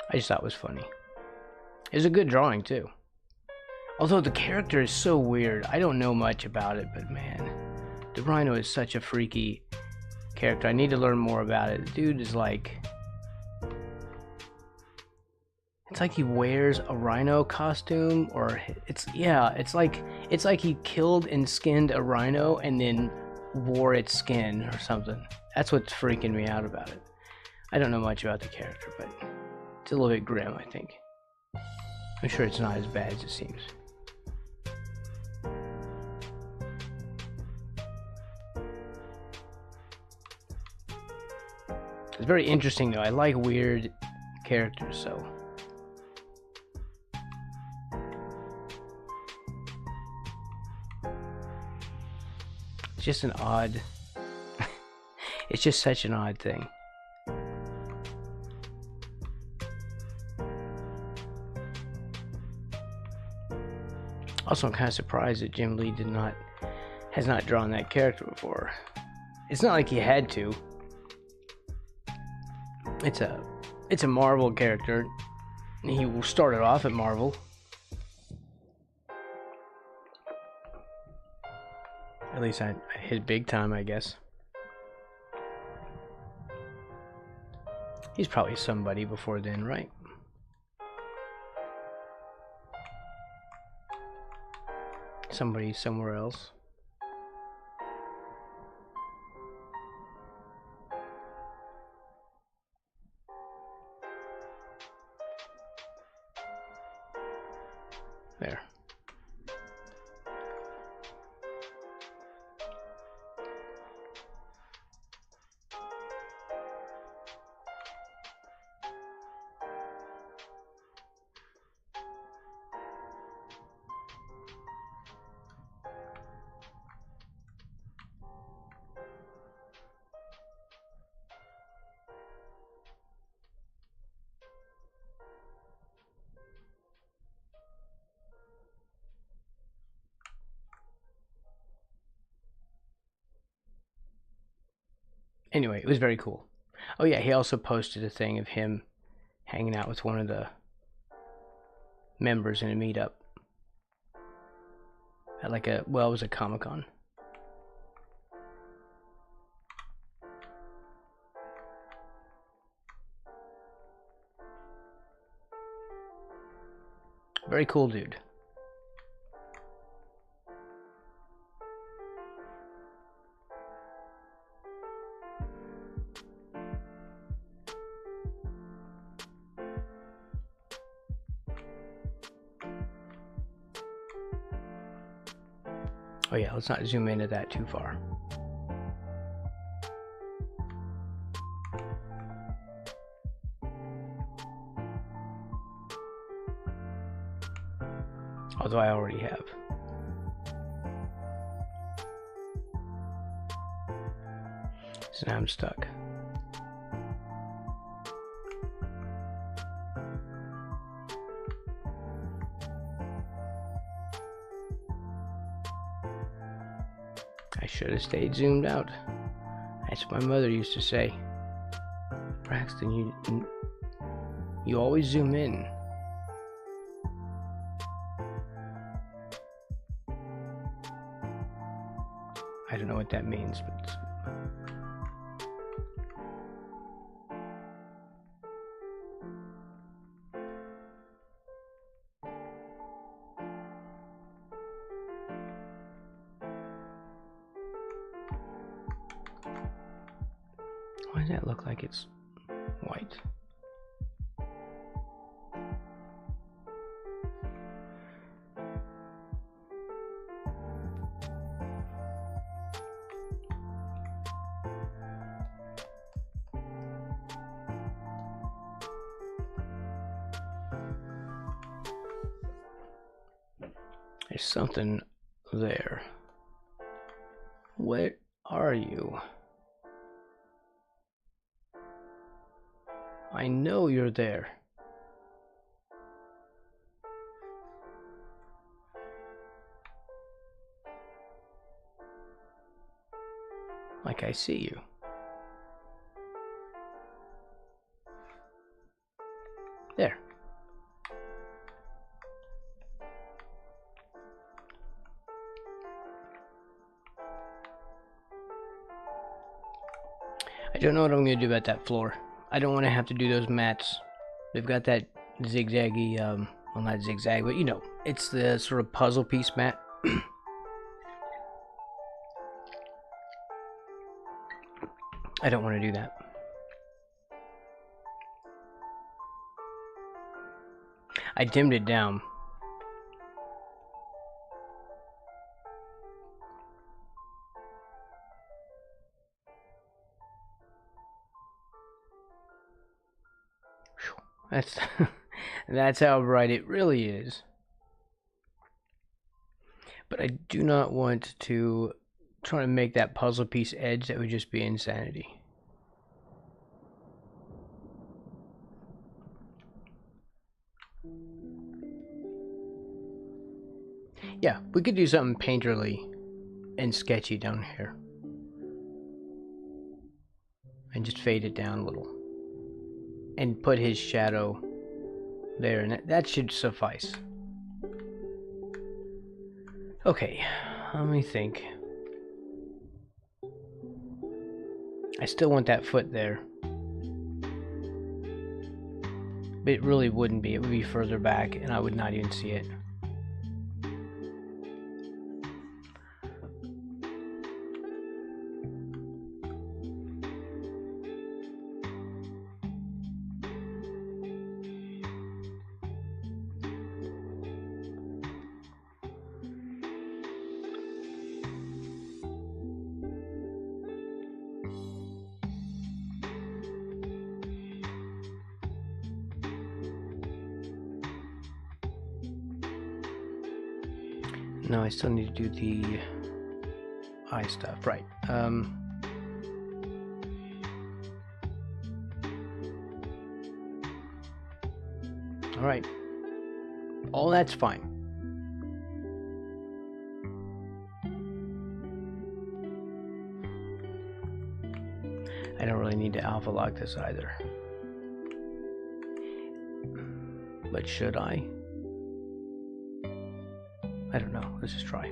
I just thought it was funny. It was a good drawing too. Although the character is so weird, I don't know much about it, but man, the Rhino is such a freaky character. I need to learn more about it. The dude is like, it's like he wears a rhino costume, or it's like he killed and skinned a rhino and then wore its skin or something. That's what's freaking me out about it. I don't know much about the character, but it's a little bit grim, I think. I'm sure it's not as bad as it seems. It's very interesting though. I like weird characters, so. It's just an odd. It's just such an odd thing. Also, I'm kind of surprised that Jim Lee has not drawn that character before. It's not like he had to. It's a Marvel character. He started off at Marvel. At least his big time, I guess. He's probably somebody before then, right? Somebody somewhere else. There. Anyway, it was very cool. Oh yeah, he also posted a thing of him hanging out with one of the members in a meetup at it was a Comic-Con. Very cool dude. Oh yeah, let's not zoom into that too far. Although I already have. So now I'm stuck. I should have stayed zoomed out. That's what my mother used to say. Braxton, you always zoom in. I don't know what that means, but why does that look like it's white? There's something there. Where are you? I know you're there. Like I see you. There. I don't know what I'm going to do about that floor. I don't want to have to do those mats. They've got that zigzaggy, well, not zigzag, but you know, it's the sort of puzzle piece mat. I don't want to do that. I dimmed it down. That's how bright it really is. But I do not want to try to make that puzzle piece edge. That would just be insanity. Yeah, we could do something painterly and sketchy down here. And just fade it down a little. And put his shadow there, and that should suffice. Okay, let me think. I still want that foot there. But it really wouldn't be. It would be further back, and I would not even see it. No, I still need to do the eye stuff. Right. Alright. All that's fine. I don't really need to alpha lock this either. But should I? I don't know. Let's just try.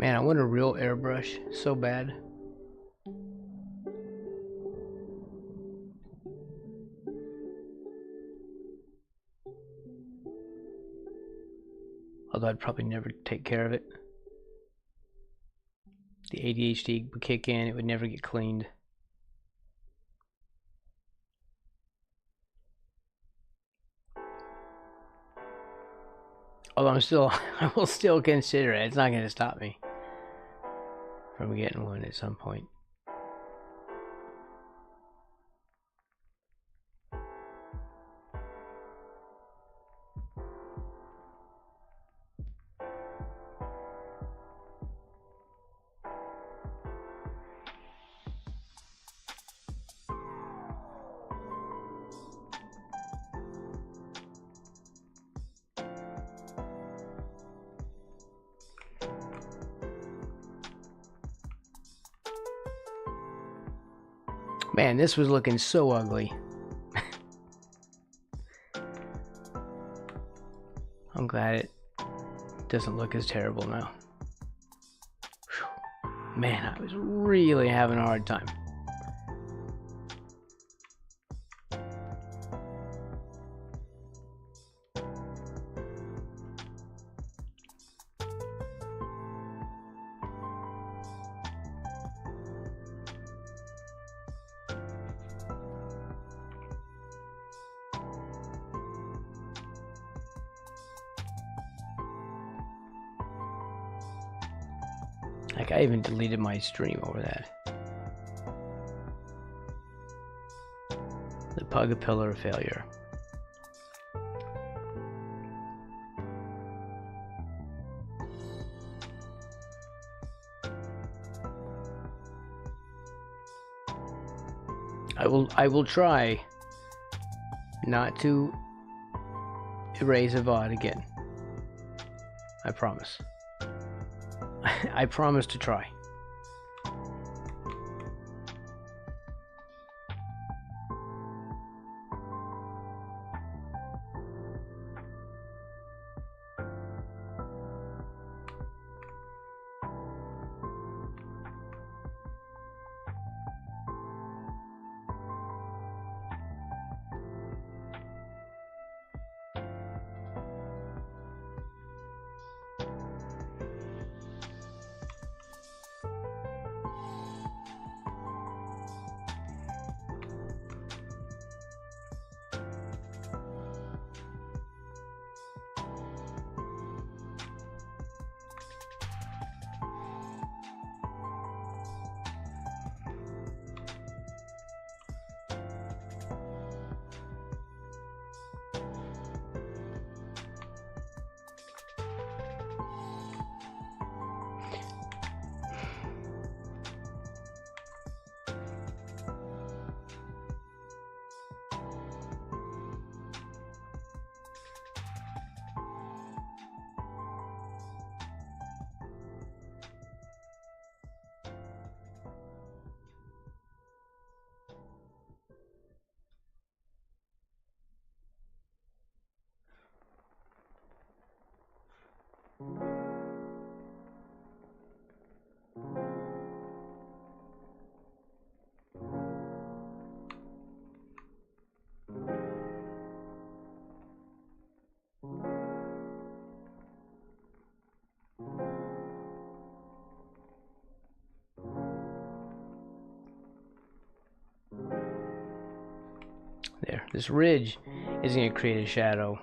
Man, I want a real airbrush so bad. Although I'd probably never take care of it. The ADHD would kick in, it would never get cleaned. Although I will still consider it. It's not going to stop me from getting one at some point. Man, this was looking so ugly. I'm glad it doesn't look as terrible now. Whew. Man, I was really having a hard time. Like, I even deleted my stream over that. The Pugipillar failure. I will try not to erase a VOD again. I promise. I promise to try. There. This ridge is going to create a shadow.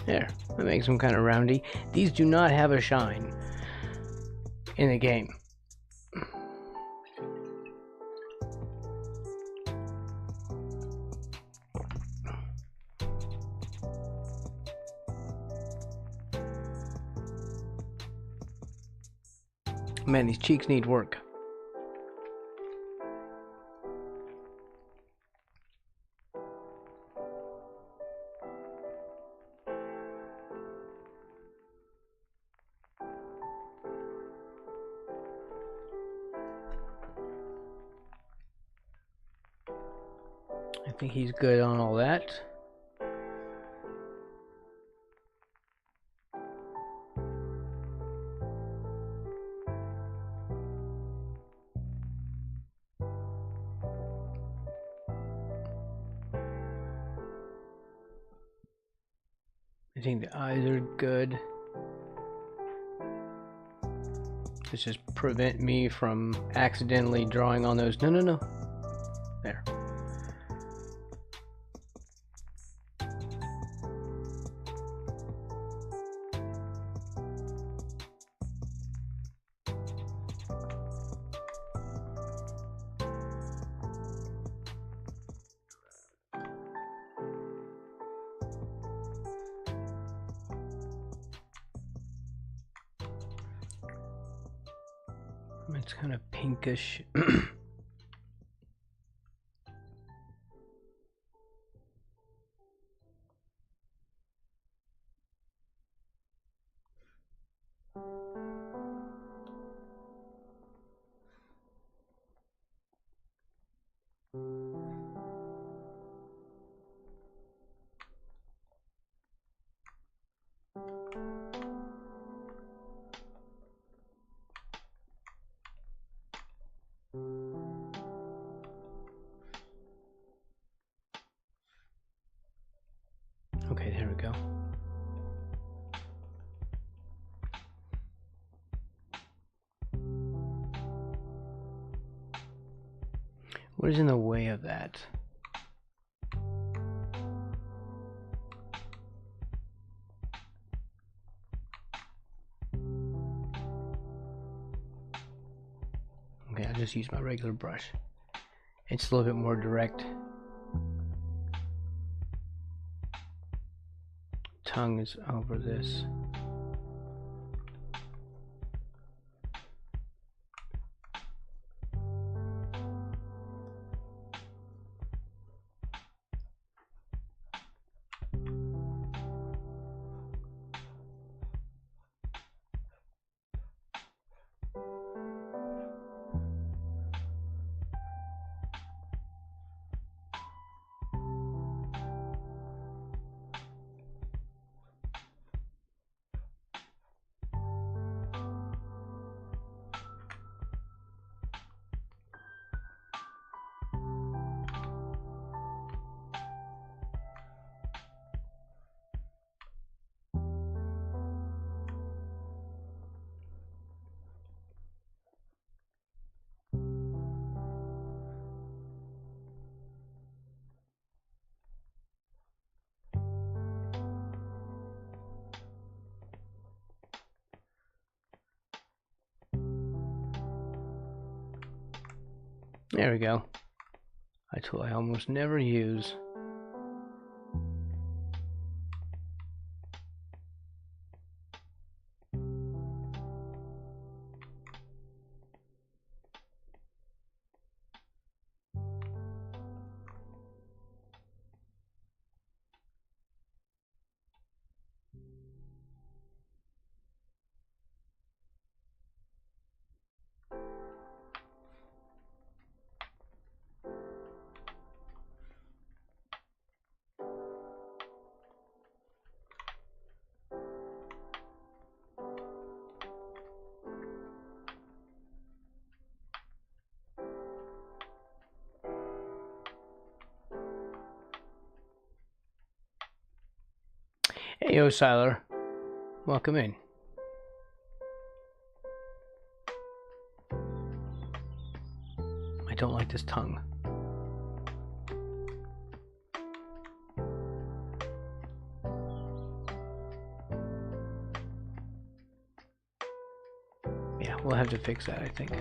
There, that makes them kind of roundy. These do not have a shine in the game. Man, these cheeks need work. I think he's good on all that. I think the eyes are good. This just prevent me from accidentally drawing on those. No, no, no. There. It's kind of pinkish. Okay, there we go. What is in the way of that? Okay, I'll just use my regular brush. It's a little bit more direct. Tongue is over this. There we go. A tool I almost never use. Hey, Siler. Welcome in. I don't like this tongue. Yeah, we'll have to fix that, I think.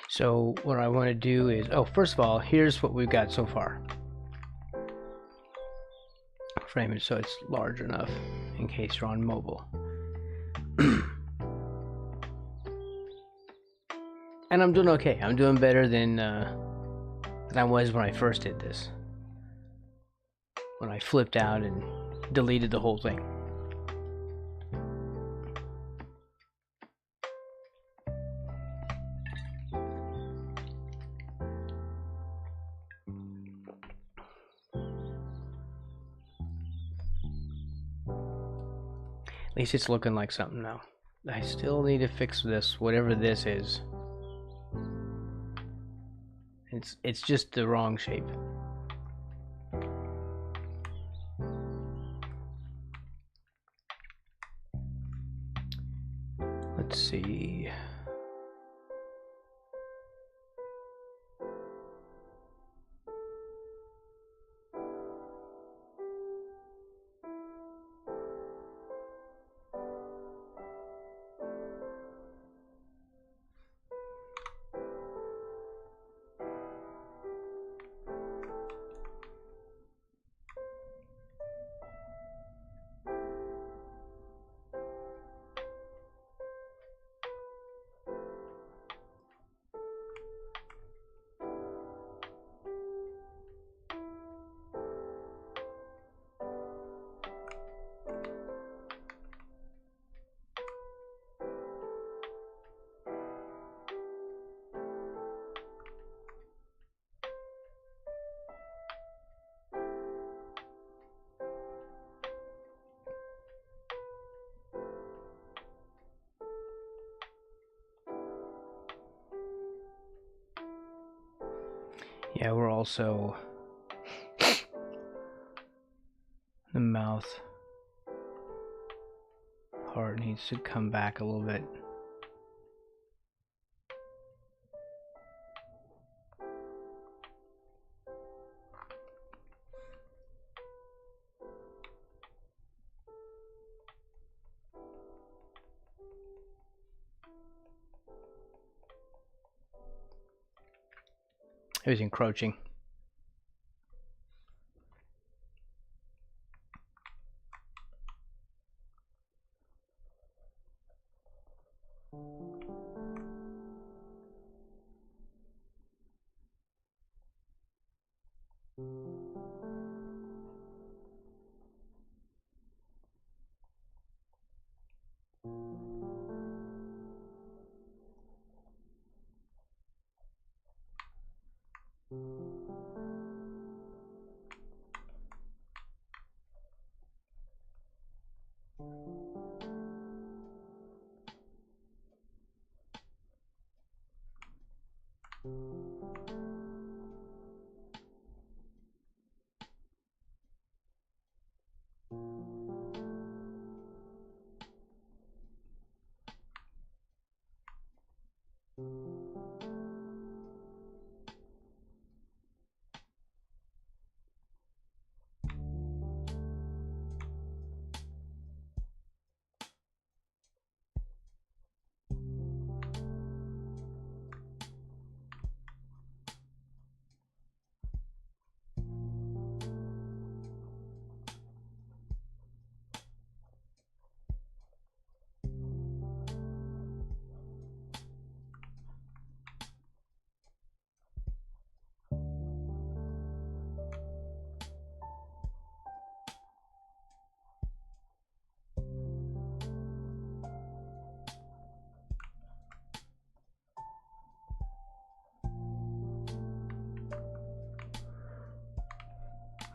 So what I want to do is, oh, first of all, here's what we've got so far. Frame it so it's large enough in case you're on mobile. And I'm doing okay. I'm doing better than I was when I first did this. When I flipped out and deleted the whole thing. At least it's looking like something now. I still need to fix this, whatever this is. It's just the wrong shape. Let's see. Yeah, we're also the mouth part needs to come back a little bit. It was encroaching.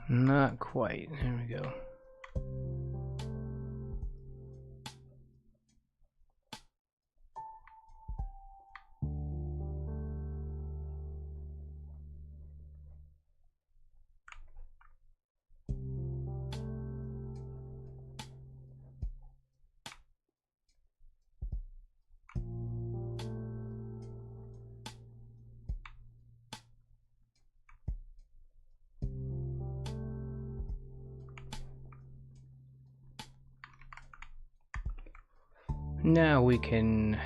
Not quite. There we go. Now we can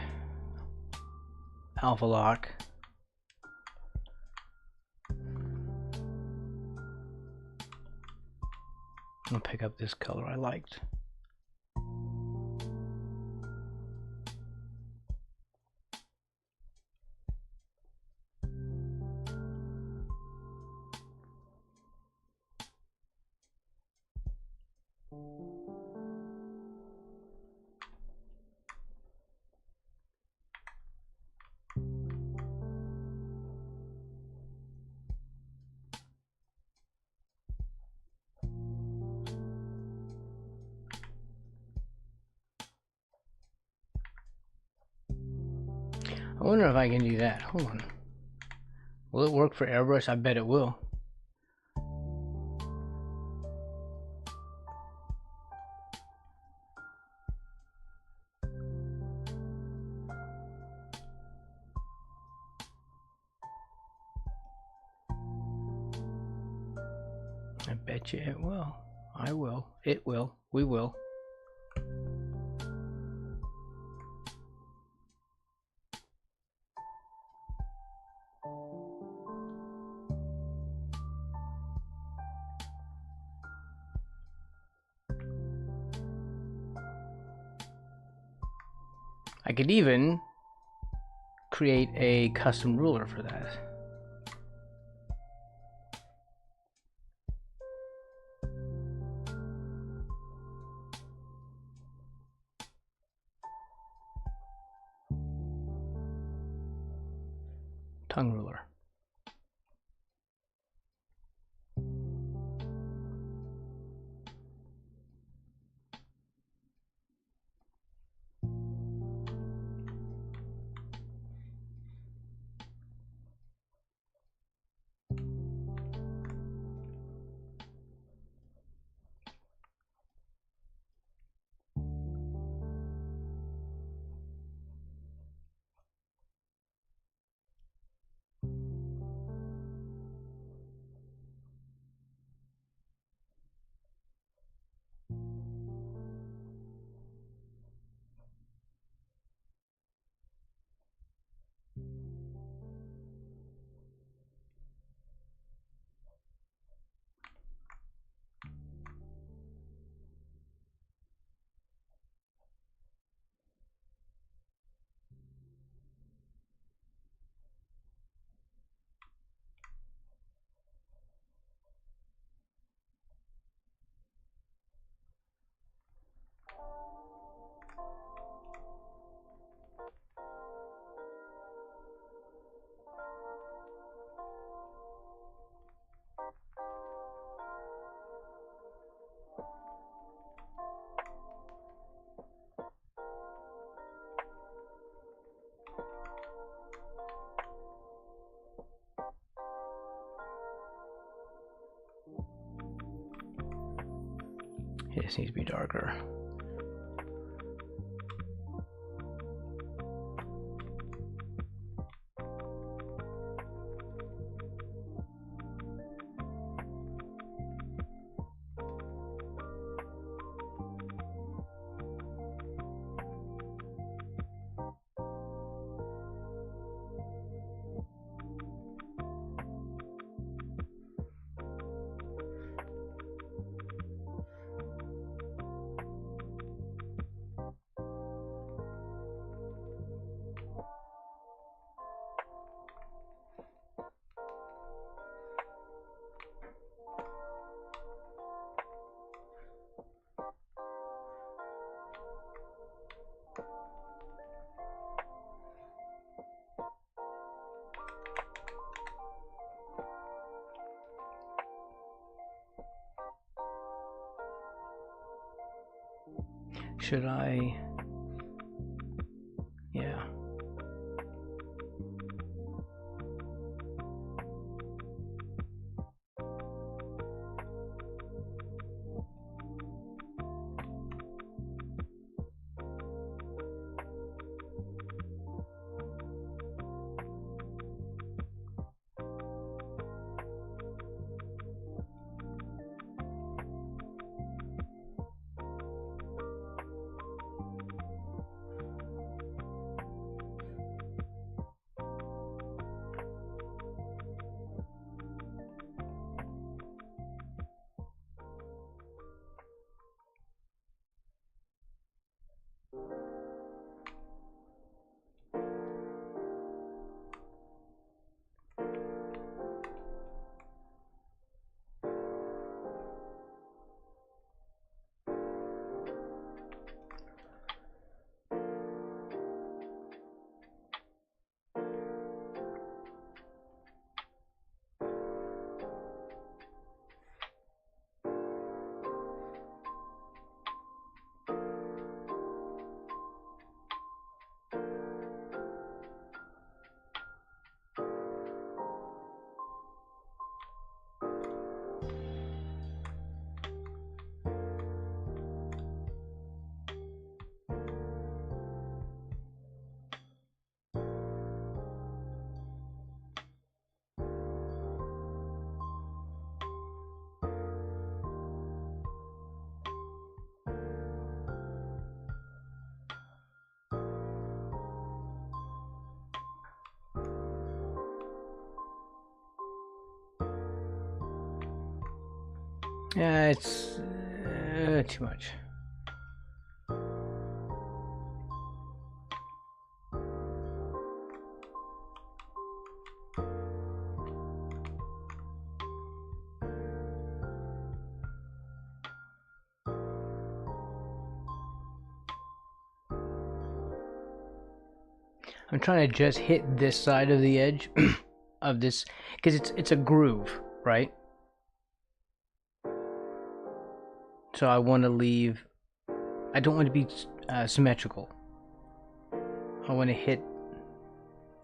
alpha lock. I'll pick up this color I liked. I wonder if I can do that. Hold on. Will it work for airbrush? I bet it will. I bet you it will. I will. It will. We will. I could even create a custom ruler for that. Tongue ruler. It just needs to be darker. Should I? Yeah. Yeah, it's too much. I'm trying to just hit this side of the edge of this, because it's a groove, right? So I want to leave, I don't want to be symmetrical. I want to hit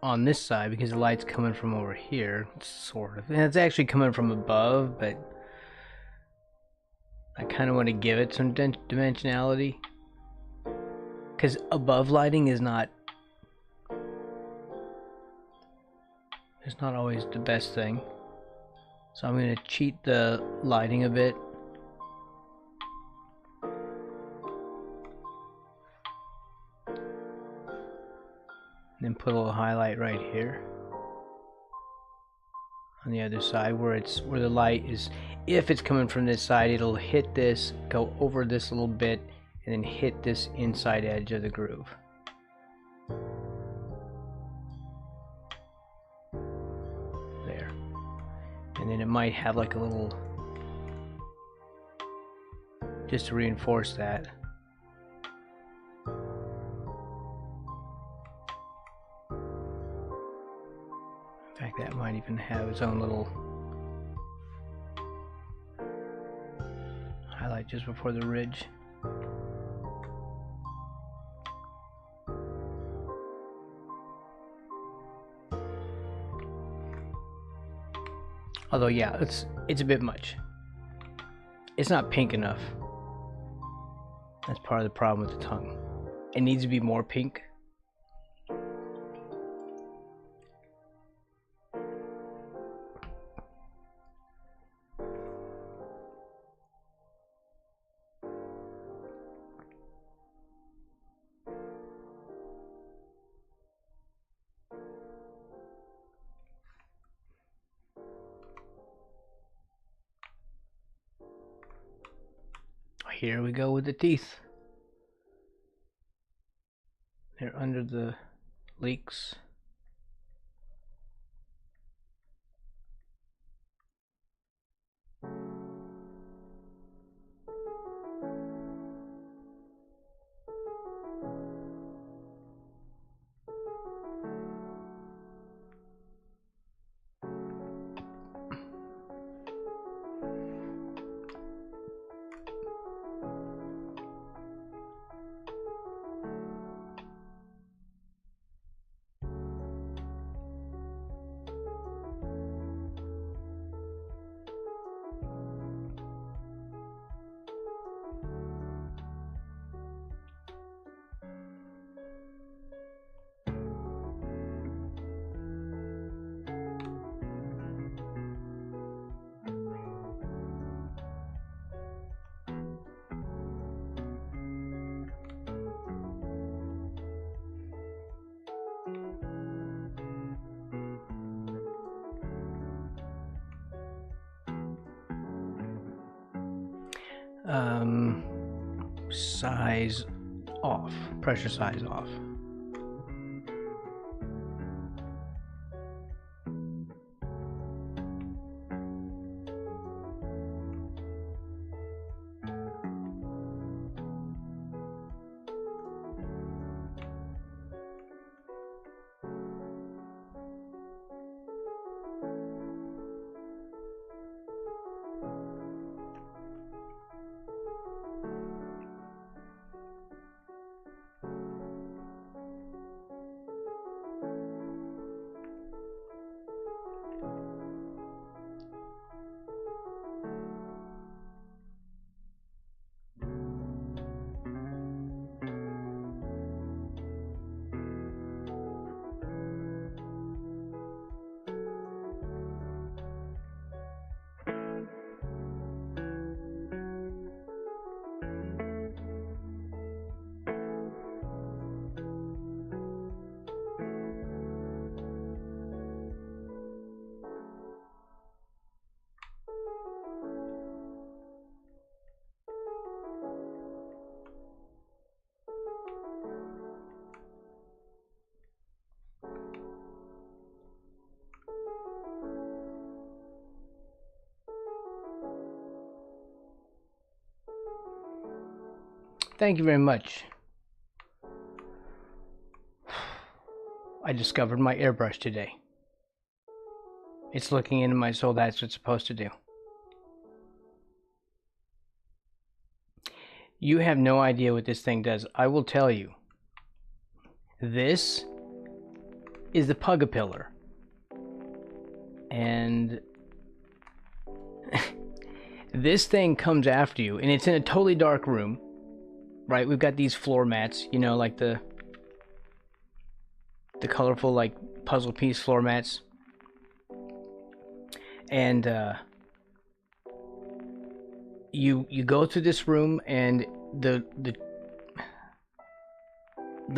on this side because the light's coming from over here, sort of. And it's actually coming from above, but I kind of want to give it some dimensionality. Because above lighting is not, it's not always the best thing. So I'm going to cheat the lighting a bit. And then put a little highlight right here on the other side where the light is, if it's coming from this side, it'll hit this, go over this a little bit, and then hit this inside edge of the groove. There. And then it might have like a little, just to reinforce that. In fact, that might even have its own little highlight just before the ridge. Although, yeah, it's a bit much. It's not pink enough. That's part of the problem with the tongue. It needs to be more pink. Here we go with the teeth. They're under the leeks. Size off, pressure size off. Thank you very much. I discovered my airbrush today. It's looking into my soul. That's what it's supposed to do. You have no idea what this thing does. I will tell you. This is the Pugipillar. And this thing comes after you, and it's in a totally dark room, right? We've got these floor mats, you know, like the colorful, like, puzzle piece floor mats. And you go through this room, and the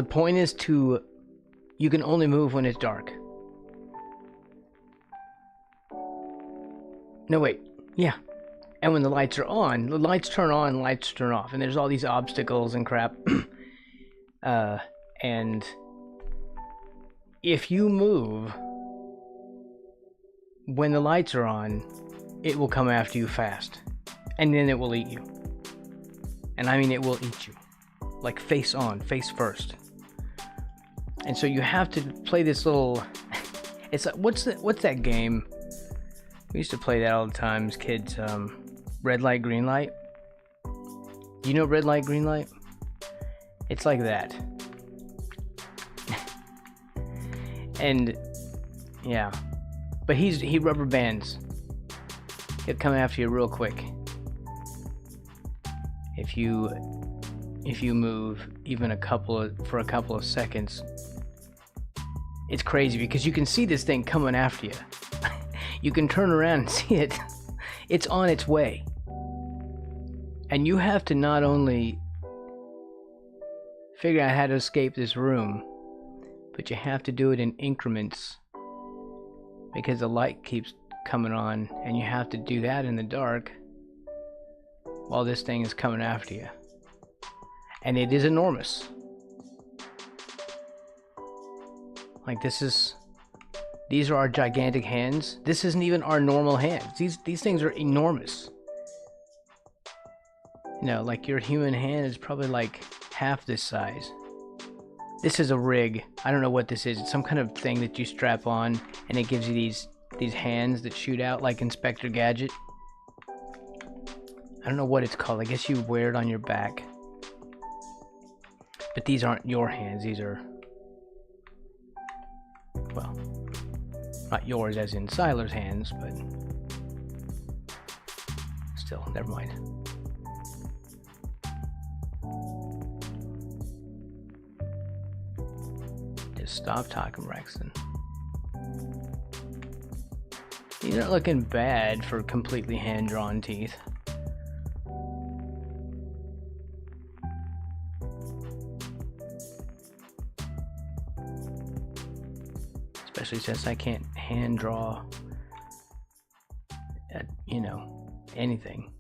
point is to, you can only move when it's dark. No, wait. Yeah. And when the lights are on, the lights turn on, lights turn off. And there's all these obstacles and crap. And if you move when the lights are on, it will come after you fast. And then it will eat you. And I mean, it will eat you. Like face on, face first. And so you have to play this little... It's like, what's that game? We used to play that all the time as kids. Red light, green light. You know red light, green light? It's like that. And yeah, but he rubber bands. He'll come after you real quick. If you move even for a couple of seconds. It's crazy because you can see this thing coming after you. You can turn around and see it. It's on its way. And you have to not only figure out how to escape this room, but you have to do it in increments because the light keeps coming on, and you have to do that in the dark while this thing is coming after you. And it is enormous. Like, these are our gigantic hands. This isn't even our normal hands. These things are enormous. You know, like your human hand is probably like half this size. This is a rig. I don't know what this is. It's some kind of thing that you strap on, and it gives you these hands that shoot out like Inspector Gadget. I don't know what it's called. I guess you wear it on your back. But these aren't your hands. These are, well, not yours as in Siler's hands, but still, never mind. Just stop talking, Braxton. You're not looking bad for completely hand-drawn teeth. Especially since I can't hand draw, you know, anything.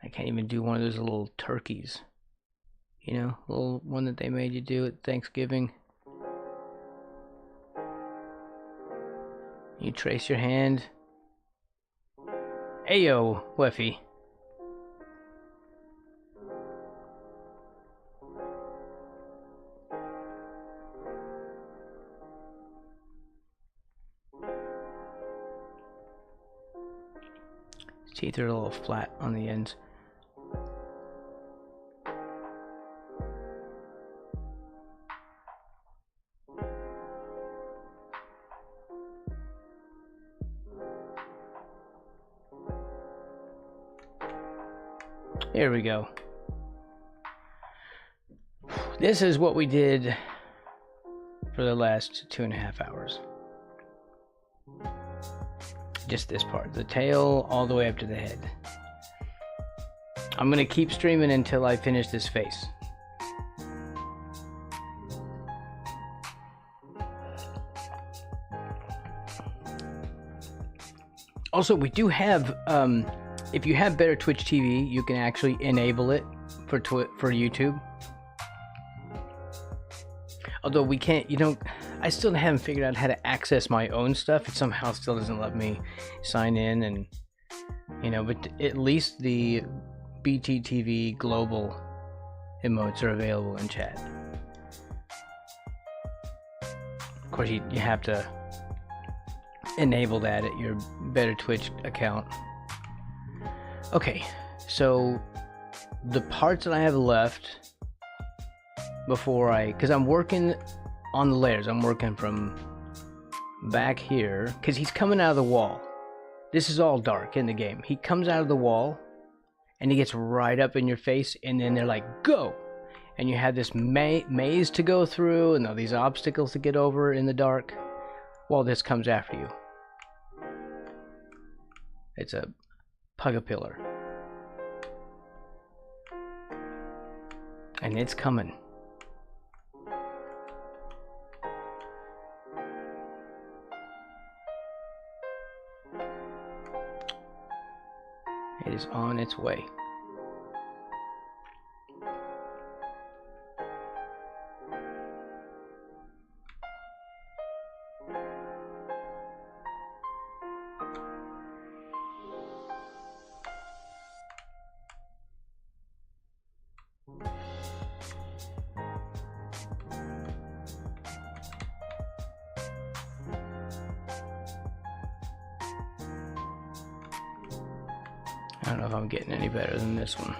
I can't even do one of those little turkeys. You know, little one that they made you do at Thanksgiving. You trace your hand. Ayo, Weffy. His teeth are a little flat on the ends. Here we go. This is what we did for the last 2.5 hours. Just this part, the tail all the way up to the head. I'm gonna keep streaming until I finish this face. Also, we do have, if you have better Twitch TV, you can actually enable it for YouTube. Although we can't, I still haven't figured out how to access my own stuff. It somehow still doesn't let me sign in and You know, but at least the BTTV global emotes are available in chat. Of course, you have to enable that at your Better Twitch account. Okay, so the parts that I have left before because I'm working on the layers. I'm working from back here, because he's coming out of the wall. This is all dark in the game. He comes out of the wall, and he gets right up in your face, and then they're like, go! And you have this maze to go through, and all these obstacles to get over in the dark, while this comes after you. It's a Pugipillar. And it's coming. It is on its way. I don't know if I'm getting any better than this one.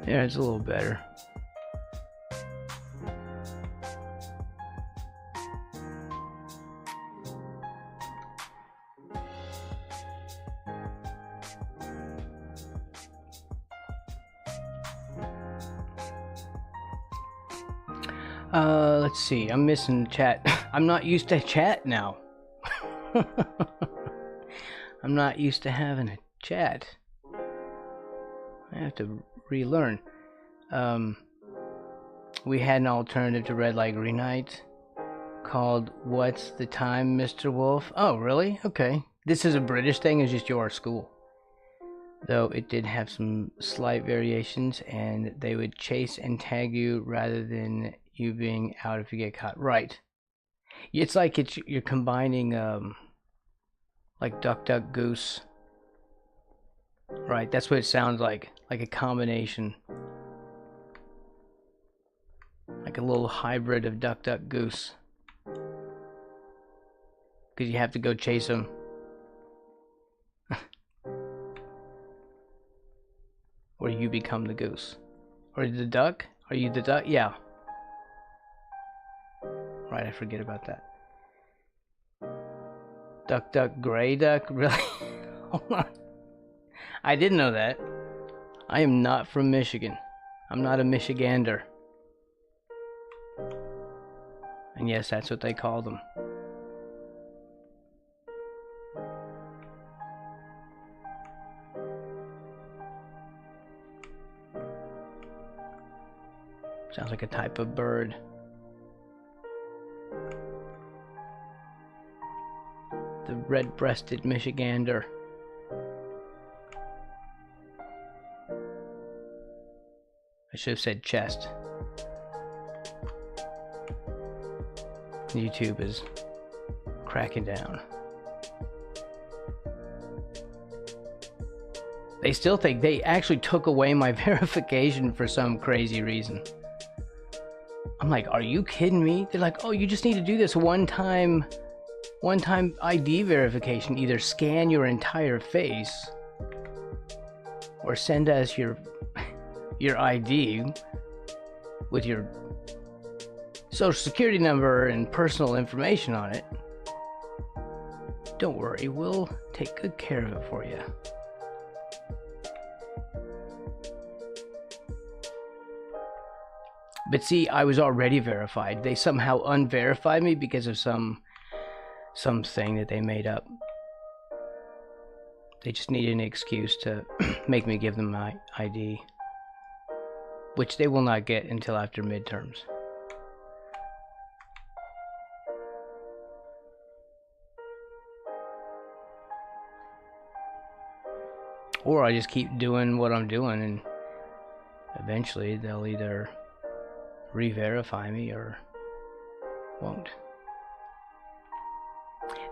Yeah, it's a little better. Let's see. I'm missing chat. I'm not used to chat now. I'm not used to having a chat. I have to relearn. We had an alternative to Red Light Green Light called What's the Time, Mr. Wolf? Oh, really? Okay. This is a British thing, it's just your school. Though it did have some slight variations, and they would chase and tag you rather than you being out if you get caught. Right. It's like you're combining like Duck Duck Goose. Right, that's what it sounds like a combination. Like a little hybrid of Duck Duck Goose. Because you have to go chase them. Or you become the goose. Or the duck? Are you the duck? Yeah. Right, I forget about that. Duck, duck, gray duck? Really? Hold on. I didn't know that. I am not from Michigan. I'm not a Michigander. And yes, that's what they call them. Sounds like a type of bird. The red-breasted Michigander. I should have said chest. YouTube is cracking down. They still think they actually took away my verification for some crazy reason. I'm like, are you kidding me? They're like, oh, you just need to do this one-time ID verification. Either scan your entire face or send us your ID with your social security number and personal information on it. Don't worry, we'll take good care of it for you. But see, I was already verified. They somehow unverified me because of some thing that they made up. They just needed an excuse to make me give them my ID, which they will not get until after midterms. Or I just keep doing what I'm doing, and eventually they'll either re-verify me or won't.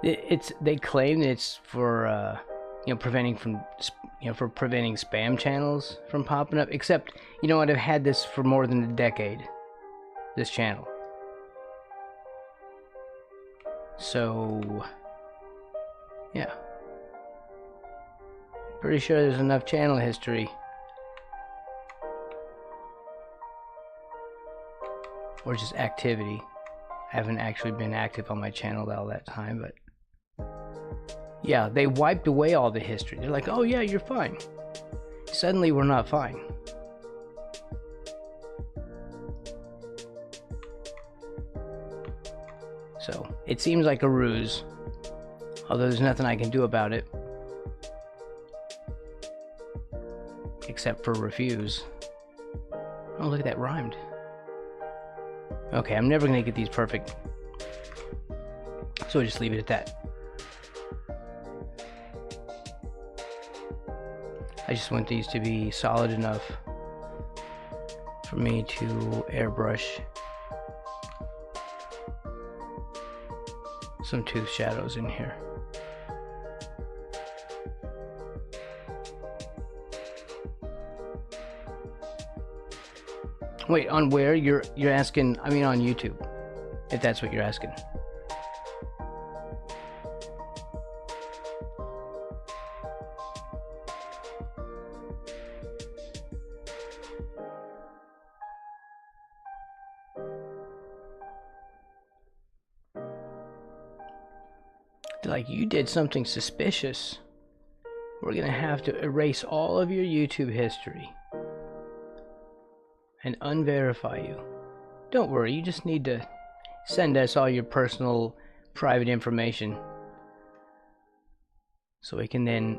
They claim that it's for preventing spam channels from popping up. Except, you know what? I've had this for more than a decade. This channel. So, yeah. Pretty sure there's enough channel history. Or just activity. I haven't actually been active on my channel all that time, but yeah, they wiped away all the history. They're like, oh yeah, you're fine. Suddenly we're not fine. So, it seems like a ruse. Although there's nothing I can do about it. Except for refuse. Oh, look at that, rhymed. Okay, I'm never gonna get these perfect. So I'll just leave it at that. I just want these to be solid enough for me to airbrush some tooth shadows in here. Wait, on where? You're asking, I mean on YouTube, if that's what you're asking. Like, you did something suspicious. We're gonna have to erase all of your YouTube history and unverify you. Don't worry, you just need to send us all your personal private information so we can then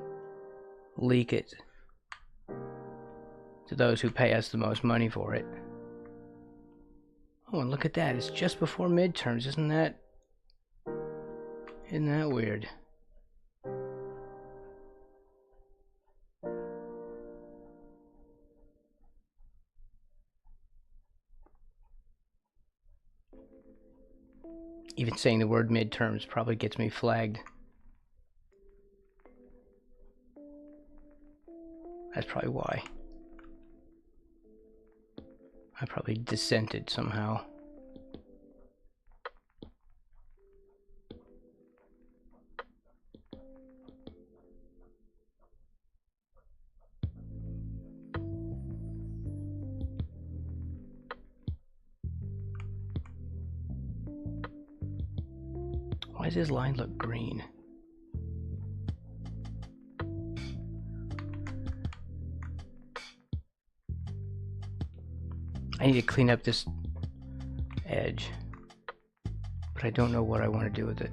leak it to those who pay us the most money for it. Oh, and look at that, it's just before midterms. Isn't that weird? Even saying the word midterms probably gets me flagged. That's probably why. I probably dissented somehow. Why does his line look green? I need to clean up this edge, but I don't know what I want to do with it.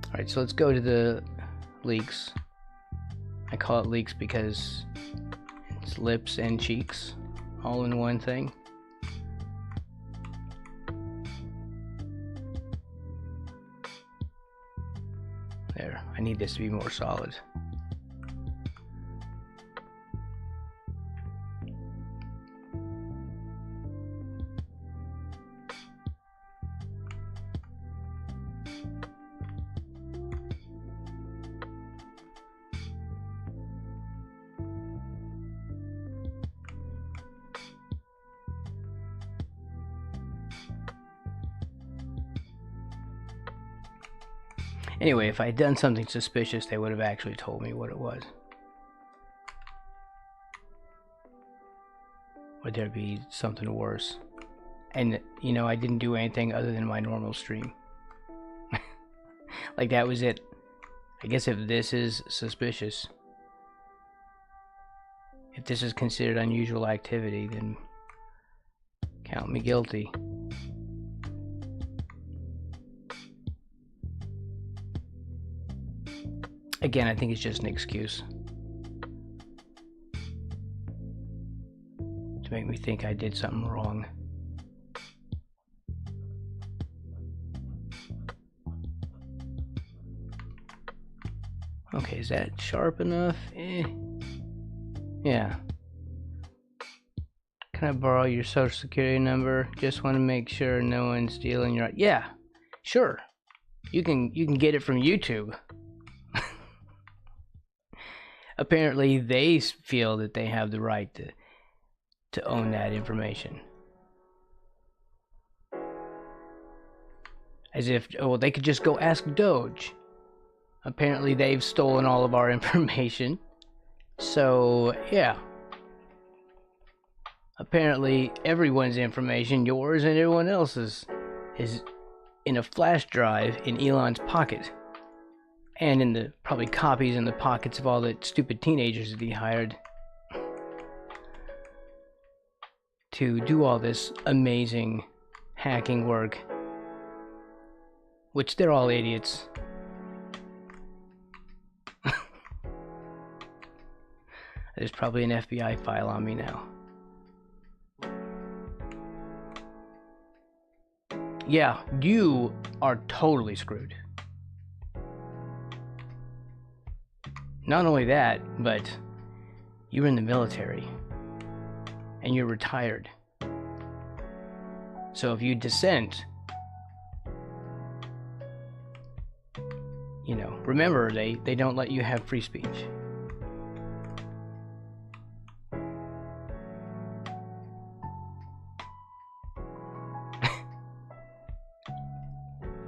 Alright, so let's go to the leaks. I call it leaks because it's lips and cheeks all in one thing. There, I need this to be more solid. Anyway, if I had done something suspicious, they would have actually told me what it was. Would there be something worse? And, you know, I didn't do anything other than my normal stream. Like, that was it. I guess if this is suspicious, if this is considered unusual activity, then count me guilty. Again, I think it's just an excuse to make me think I did something wrong. Okay, is that sharp enough? Yeah. Can I borrow your social security number? Just want to make sure no one's stealing your... Yeah, sure. You can get it from YouTube. Apparently, they feel that they have the right to own that information. As if, oh, they could just go ask Doge. Apparently, they've stolen all of our information. So, yeah. Apparently, everyone's information, yours and everyone else's, is in a flash drive in Elon's pocket. And in the, probably copies in the pockets of all the stupid teenagers that he hired to do all this amazing hacking work. Which they're all idiots. There's probably an FBI file on me now. Yeah, you are totally screwed. Not only that, but you're in the military. And you're retired. So if you dissent, you know, remember, they don't let you have free speech.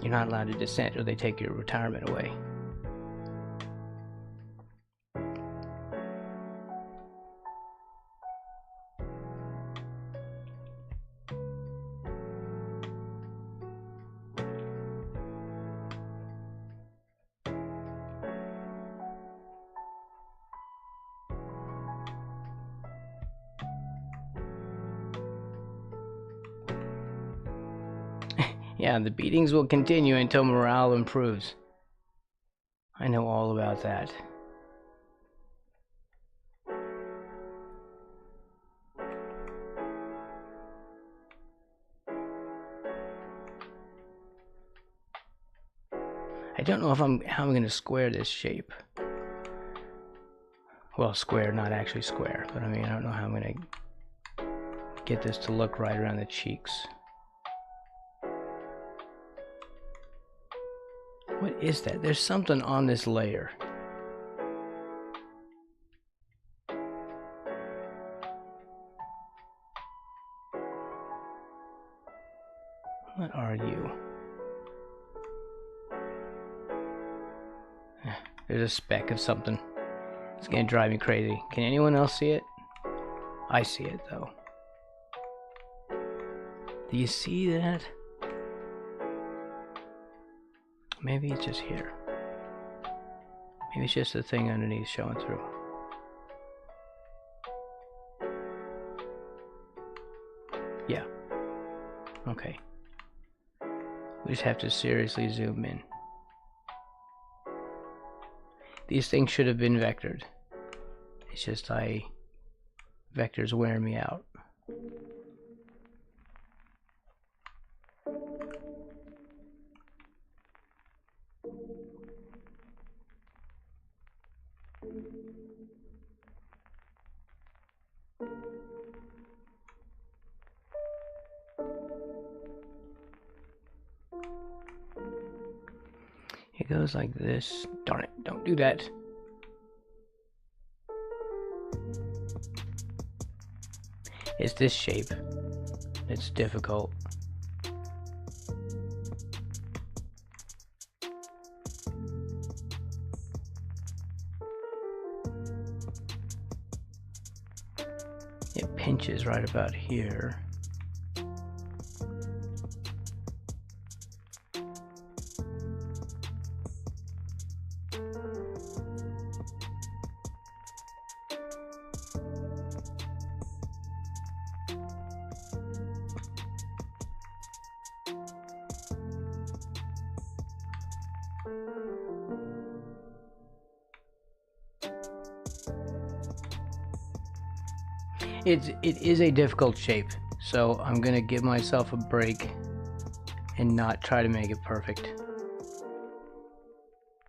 You're not allowed to dissent or they take your retirement away. Yeah, the beatings will continue until morale improves. I know all about that. I don't know if how I'm going to square this shape. Well, square, not actually square, but I mean, I don't know how I'm going to get this to look right around the cheeks. What is that? There's something on this layer. What are you? There's a speck of something. It's gonna drive me crazy. Can anyone else see it? I see it though. Do you see that? Maybe it's just here. Maybe it's just the thing underneath showing through. Yeah. Okay. We just have to seriously zoom in. These things should have been vectored. It's just vectors wearing me out. It goes like this. Darn it, don't do that. It's this shape. It's difficult. It pinches right about here. It is a difficult shape, so I'm gonna give myself a break and not try to make it perfect.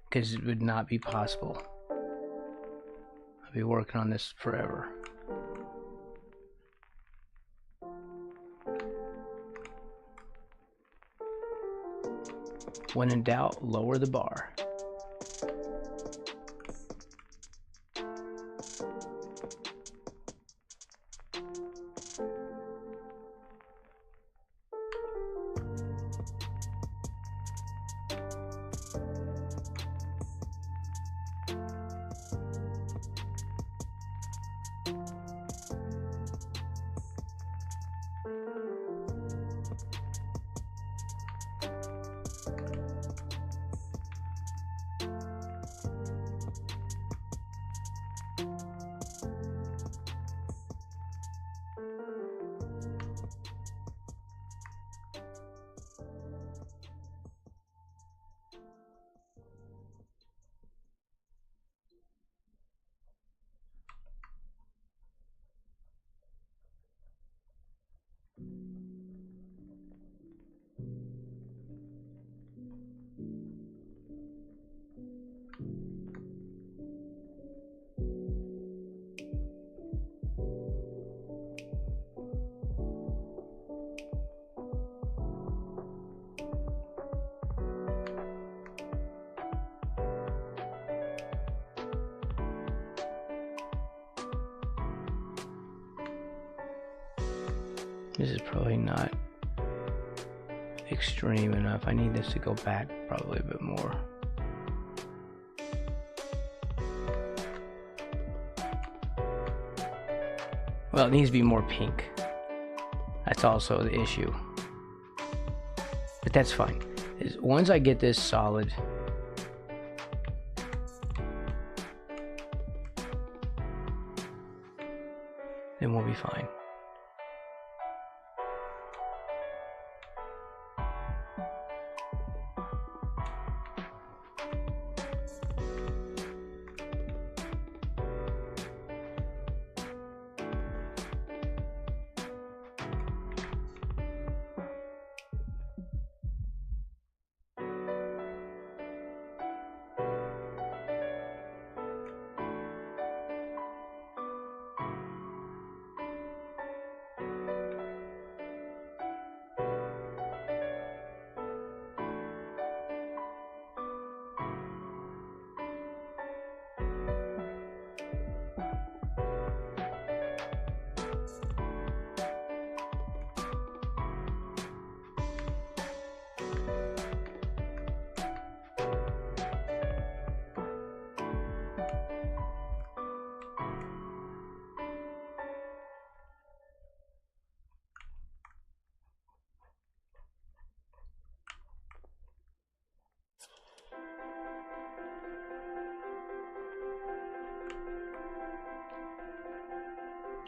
because it would not be possible. I'll be working on this forever. When in doubt, lower the bar. This is probably not extreme enough. I need this to go back probably a bit more. Well, it needs to be more pink. That's also the issue. But that's fine. Once I get this solid, then we'll be fine.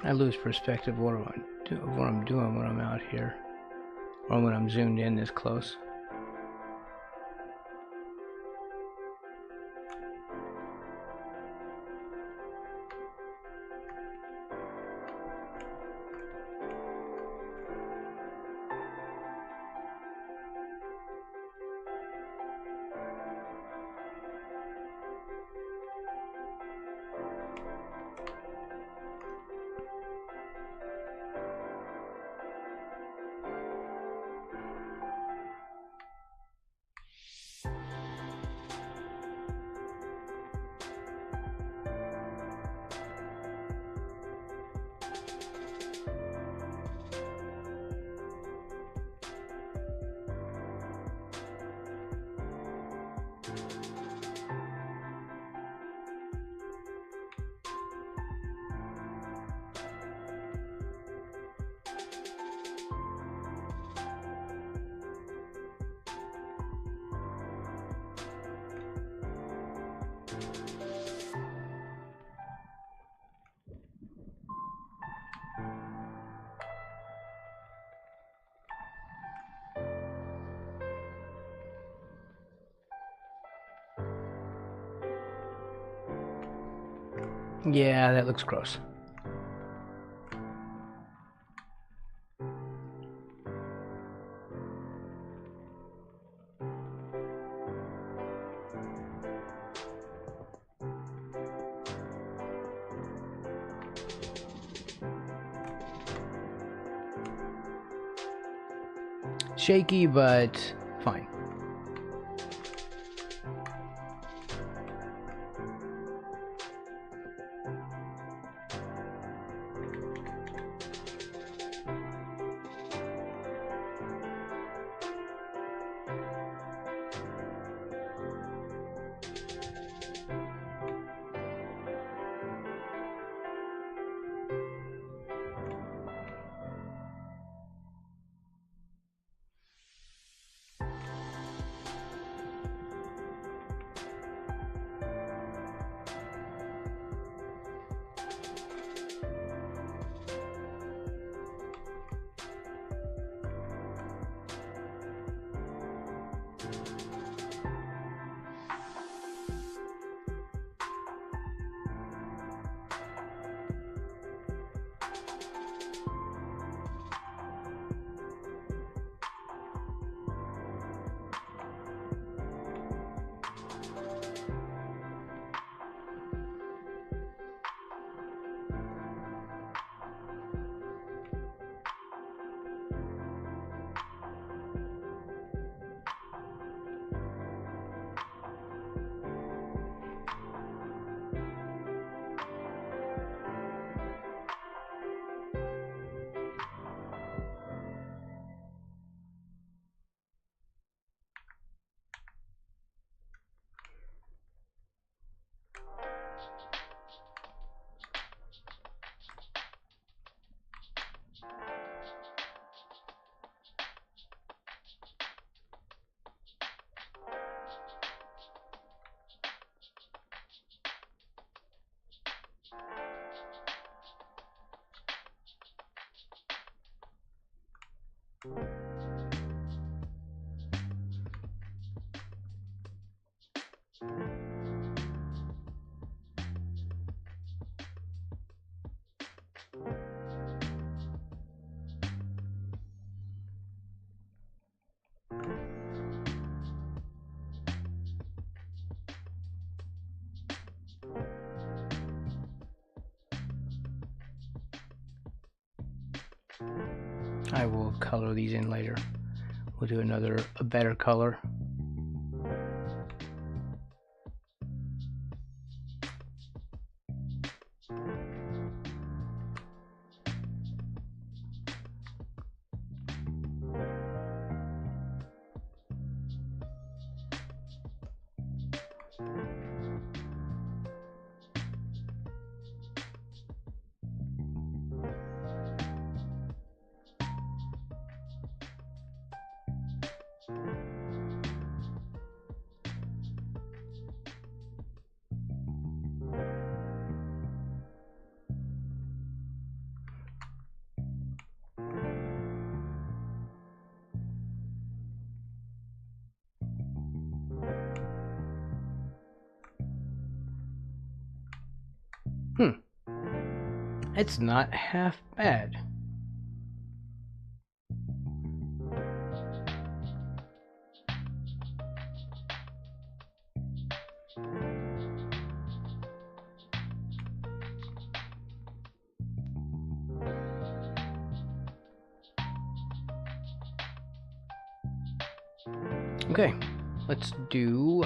I lose perspective of what I'm doing when I'm out here, or when I'm zoomed in this close. Yeah, that looks gross. shaky, but fine. I will color these in later. We'll do a better color. It's not half bad. Okay, let's do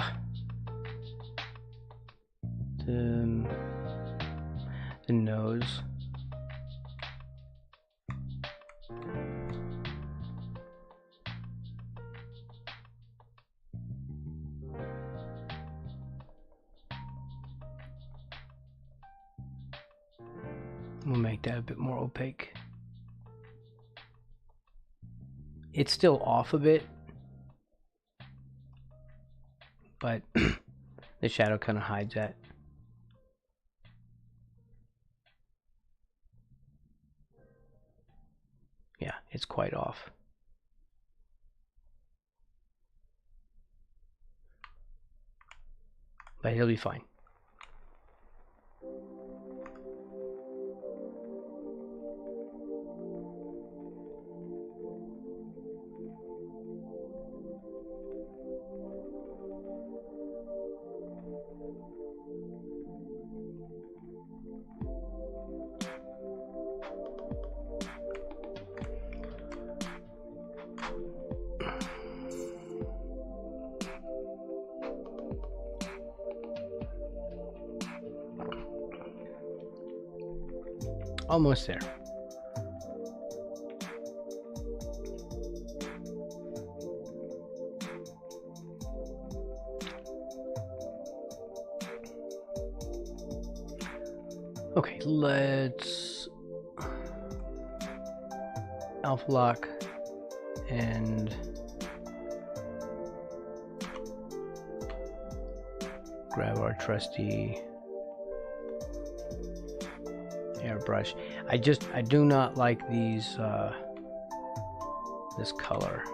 the nose. We'll make that a bit more opaque. It's still off a bit, but the shadow kind of hides that. Yeah, it's quite off. But he'll be fine. Almost there. Okay, let's alpha lock and grab our trusty airbrush. I do not like these this color.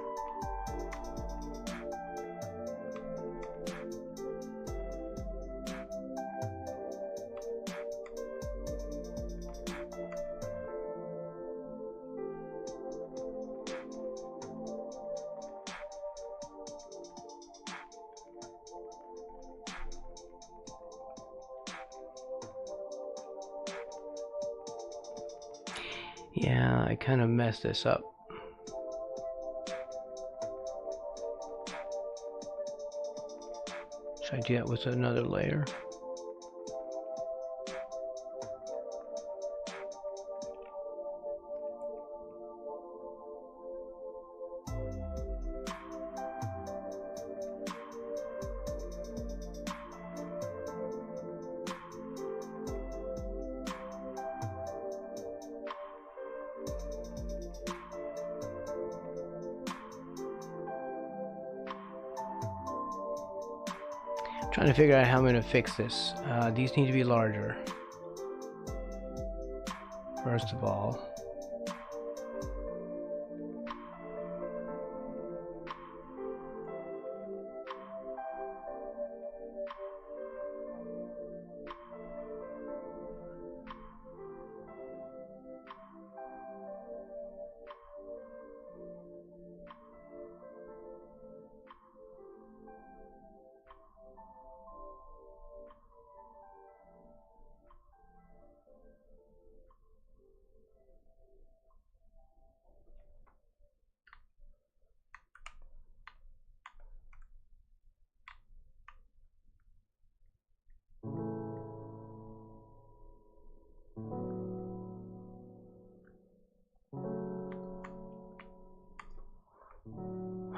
Yeah, I kind of messed this up. Should I do that with another layer? Trying to figure out how I'm going to fix this. These need to be larger. First of all.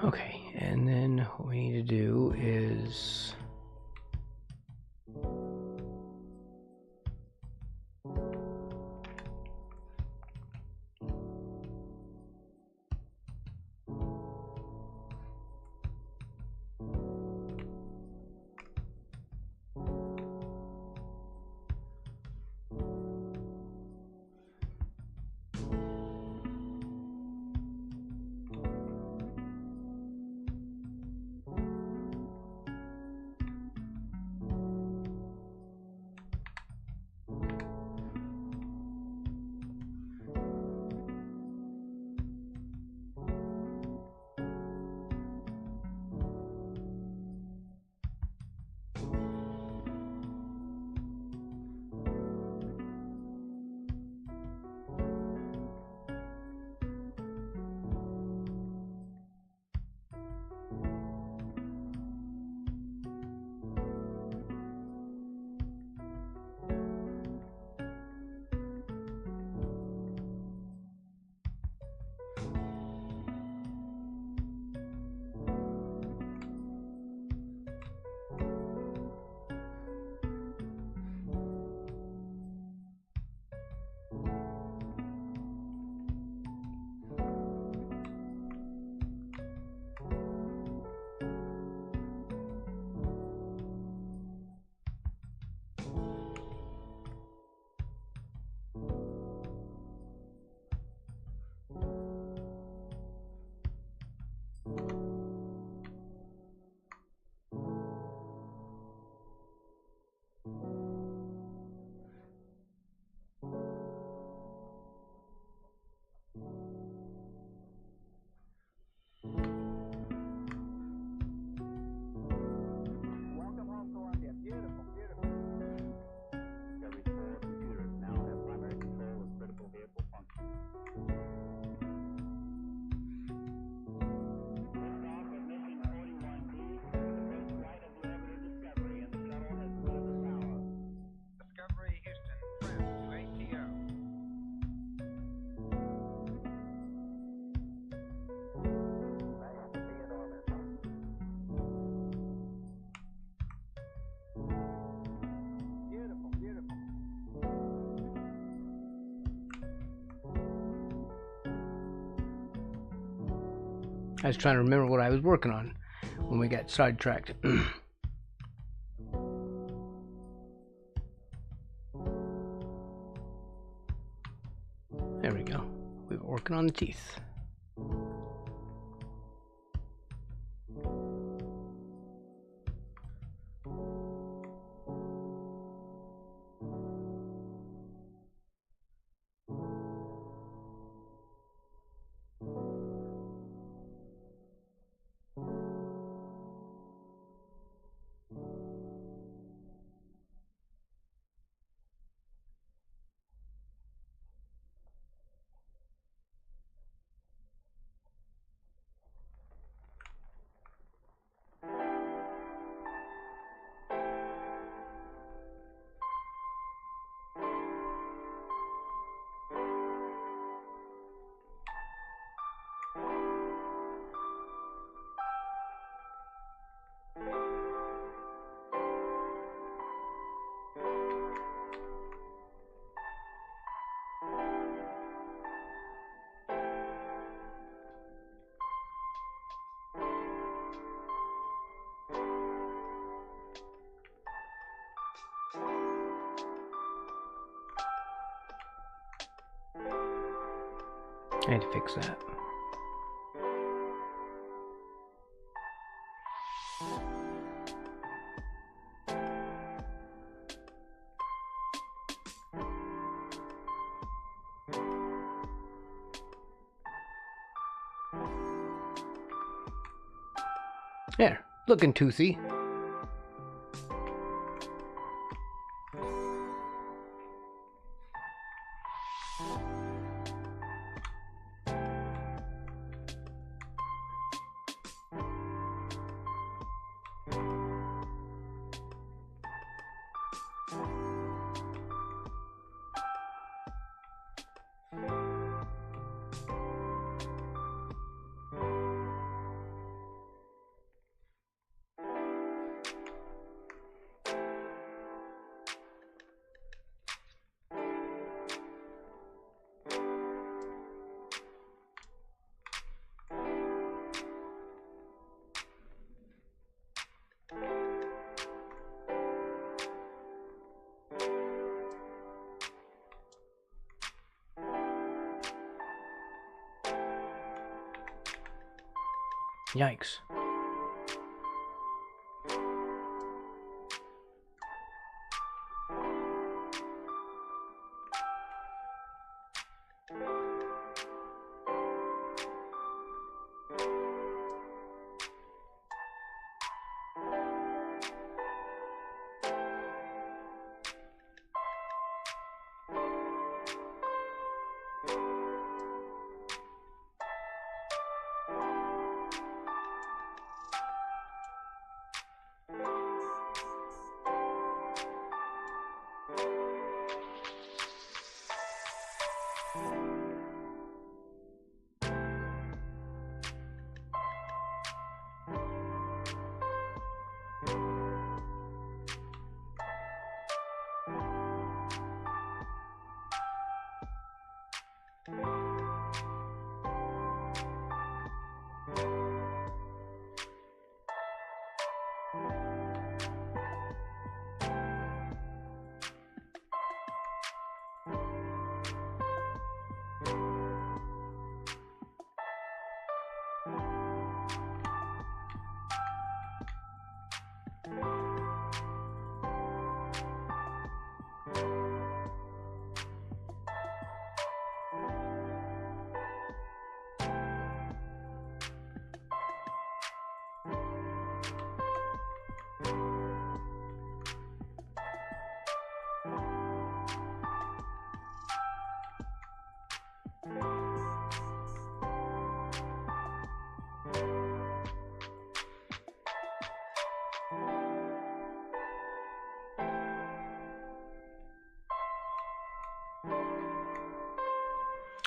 Okay, and then what we need to do is I was trying to remember what I was working on when we got sidetracked. There we go. We were working on the teeth. I had to fix that. There, looking toothy. Yikes.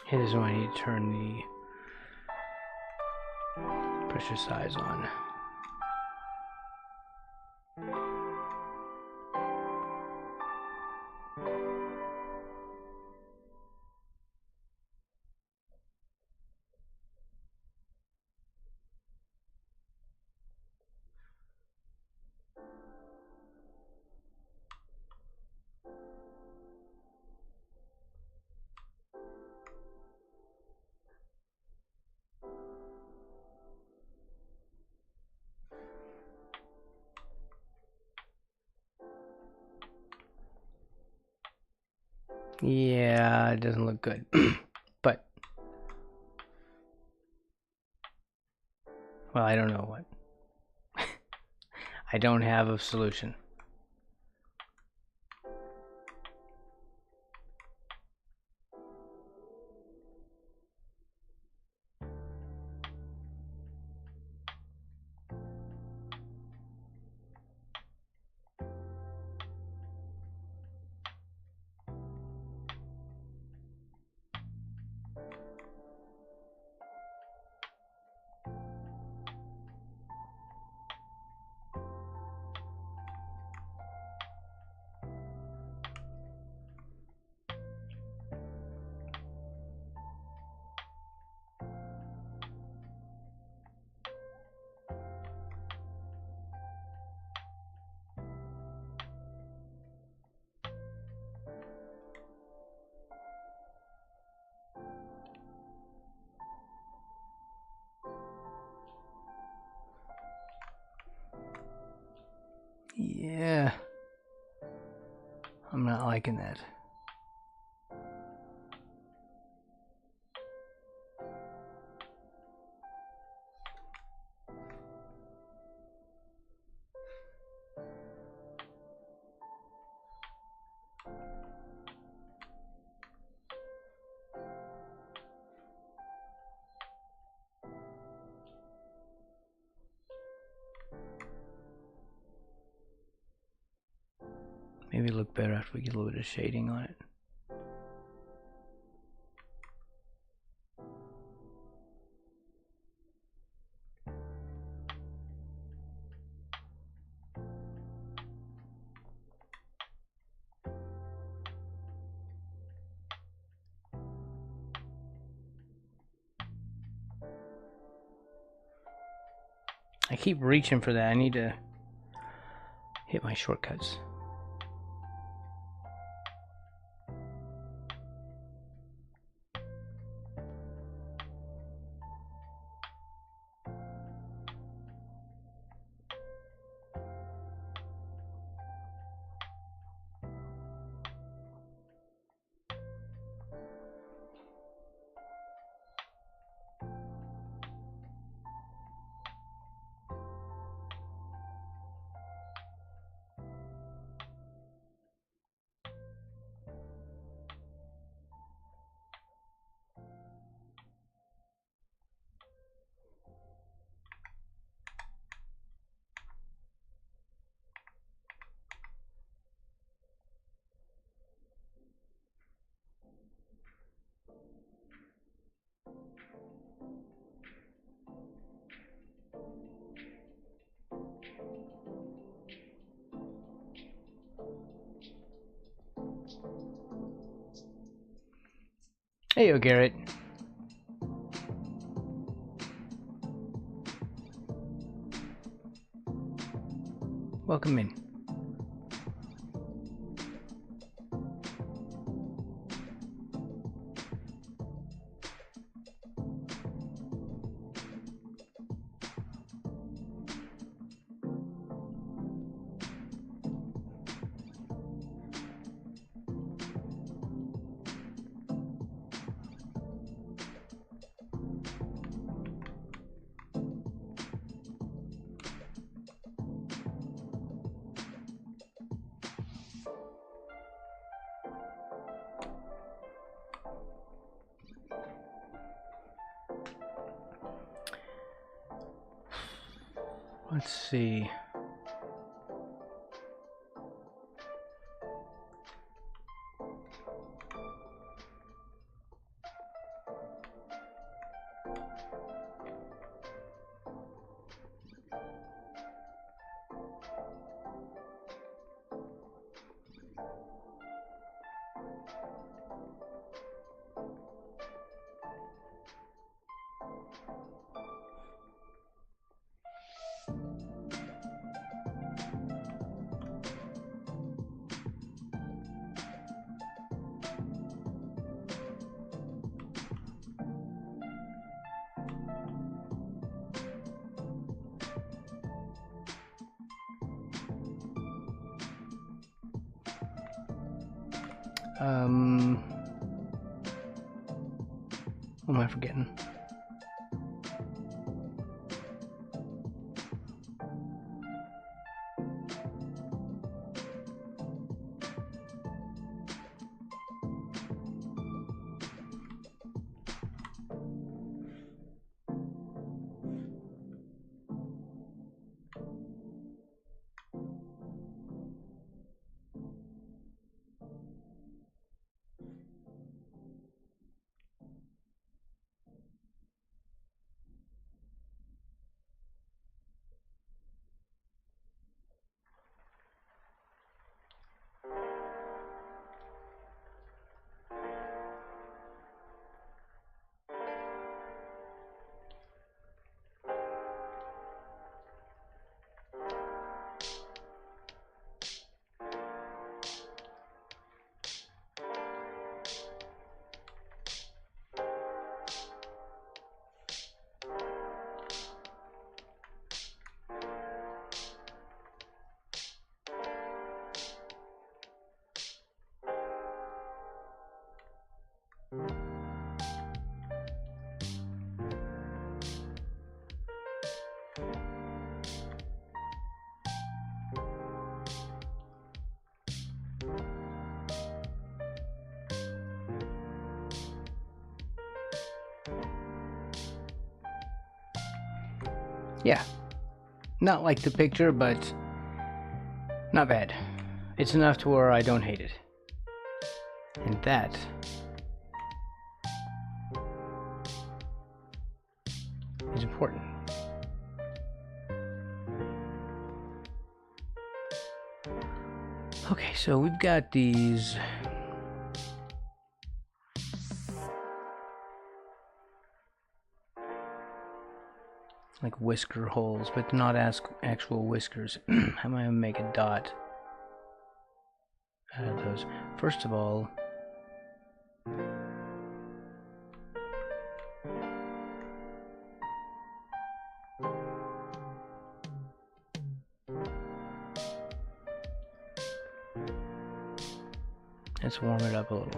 Here is when I need to turn the pressure size on. Yeah, it doesn't look good. But, well, I don't know what. I don't have a solution. Yeah. I'm not liking that. Maybe look better after we get a little bit of shading on it. I keep reaching for that. I need to hit my shortcuts. Hey, yo, Garrett. Welcome in. Let's see. What am I forgetting? Yeah, not like the picture, but not bad. It's enough to where I don't hate it. And that is important. Okay, so we've got these like whisker holes, but not actual whiskers. How am I gonna make a dot out of those? First of all, let's warm it up a little.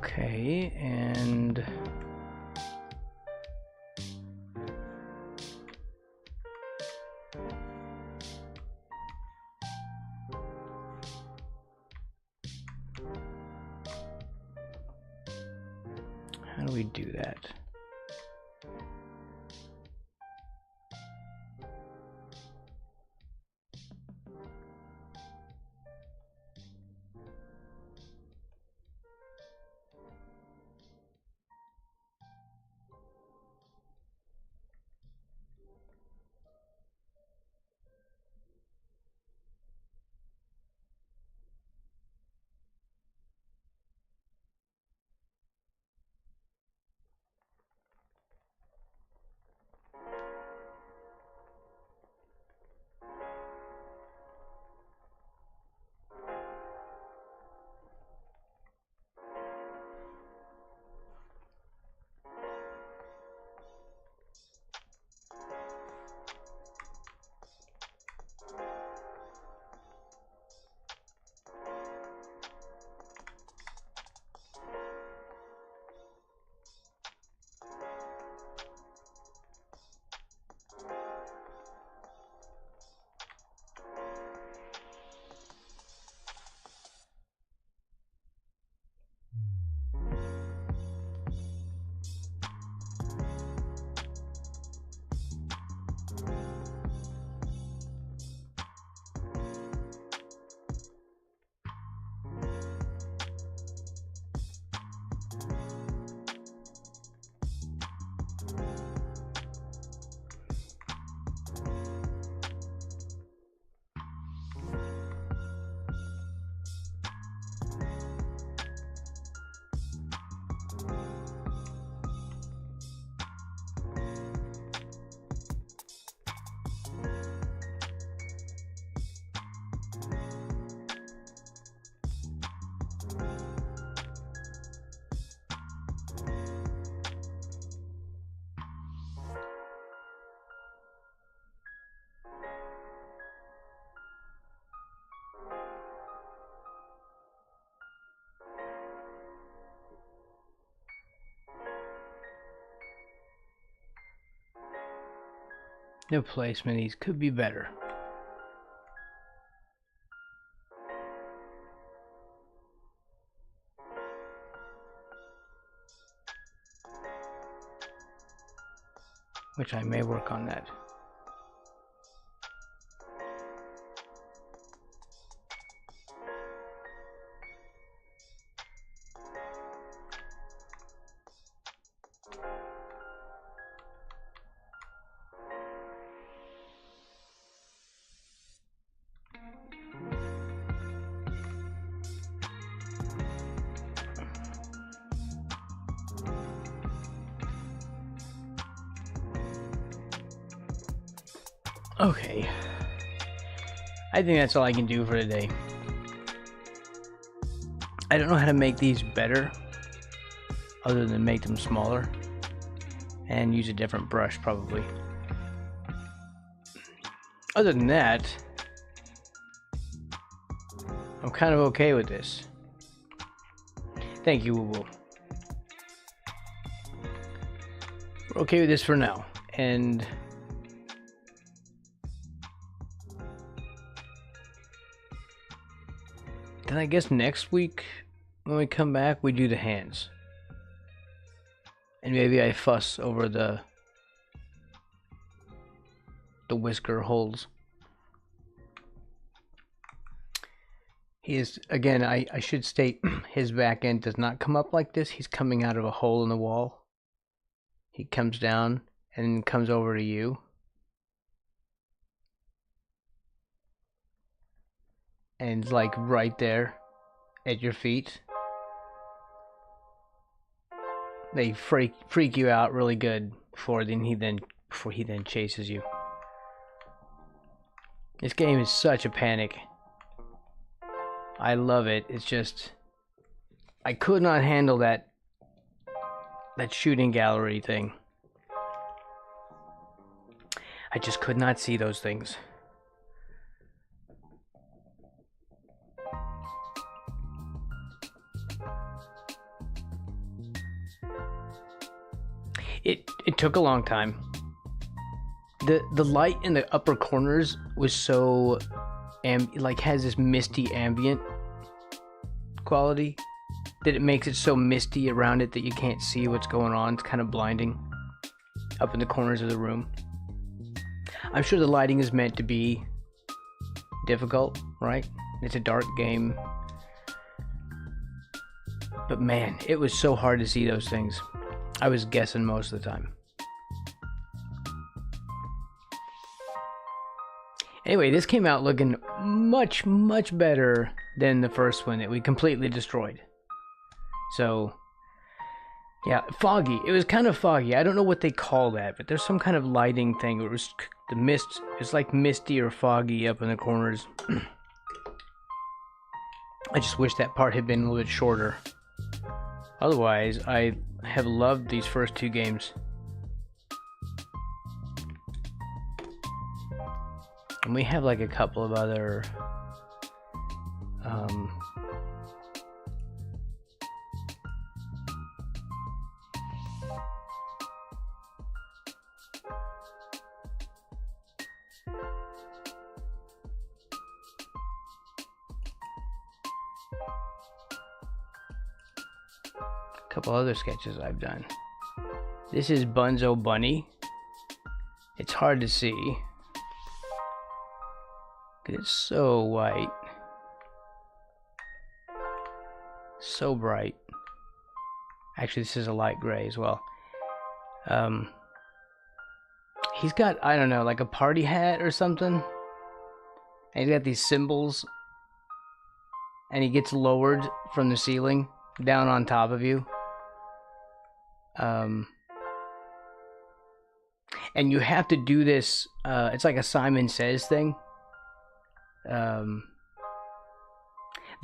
Okay, and how do we do that? No placement. These could be better. Which I may work on that. Okay. I think that's all I can do for today. I don't know how to make these better other than make them smaller and use a different brush probably. Other than that, I'm kind of okay with this. Thank you, Woo Woo. We're okay with this for now. And then I guess next week when we come back we do the hands. And maybe I fuss over the whisker holes. He is, again, I should state, his back end does not come up like this. He's coming out of a hole in the wall. He comes down and comes over to you. And it's like right there at your feet. They freak you out really good before he then chases you. This game is such a panic. I love it. It's just I could not handle that shooting gallery thing. I just could not see those things. It took a long time. The light in the upper corners was so like has this misty ambient quality that it makes it so misty around it that you can't see what's going on. It's kind of blinding up in the corners of the room. I'm sure the lighting is meant to be difficult, right? It's a dark game. But man, it was so hard to see those things. I was guessing most of the time. Anyway, this came out looking much, much better than the first one that we completely destroyed. So, yeah, foggy. It was kind of foggy. I don't know what they call that, but there's some kind of lighting thing. It was the mist. It's like misty or foggy up in the corners. I just wish that part had been a little bit shorter. Otherwise, I have loved these first two games. And we have like a couple of other sketches I've done. This is Bunzo Bunny. It's hard to see because it's so white, so bright. Actually, this is a light gray as well. He's got, I don't know, like a party hat or something, and he's got these symbols, and he gets lowered from the ceiling down on top of you. And you have to do this, it's like a Simon Says thing. The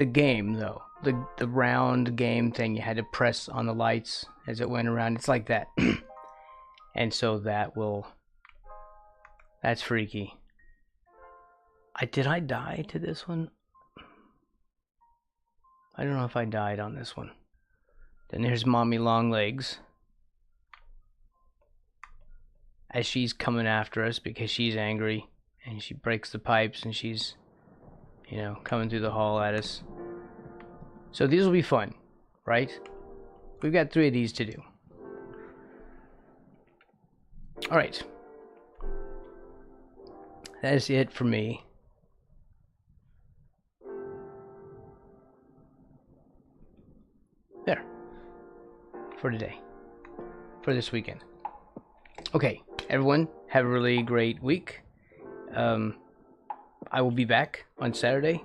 game, though, the round game thing, you had to press on the lights as it went around. It's like that. And so that's freaky. Did I die to this one? I don't know if I died on this one. Then there's Mommy Longlegs. as she's coming after us because she's angry and she breaks the pipes and she's, you know, coming through the hall at us. So these will be fun, right? We've got 3 of these to do. Alright. That is it for me. There. For today. For this weekend. Okay, everyone, have a really great week. I will be back on Saturday,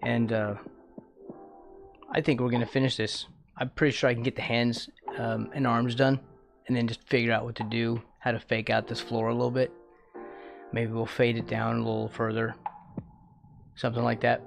and I think we're gonna finish this. I'm pretty sure I can get the hands and arms done, and then just figure out what to do, how to fake out this floor a little bit. Maybe we'll fade it down a little further, something like that.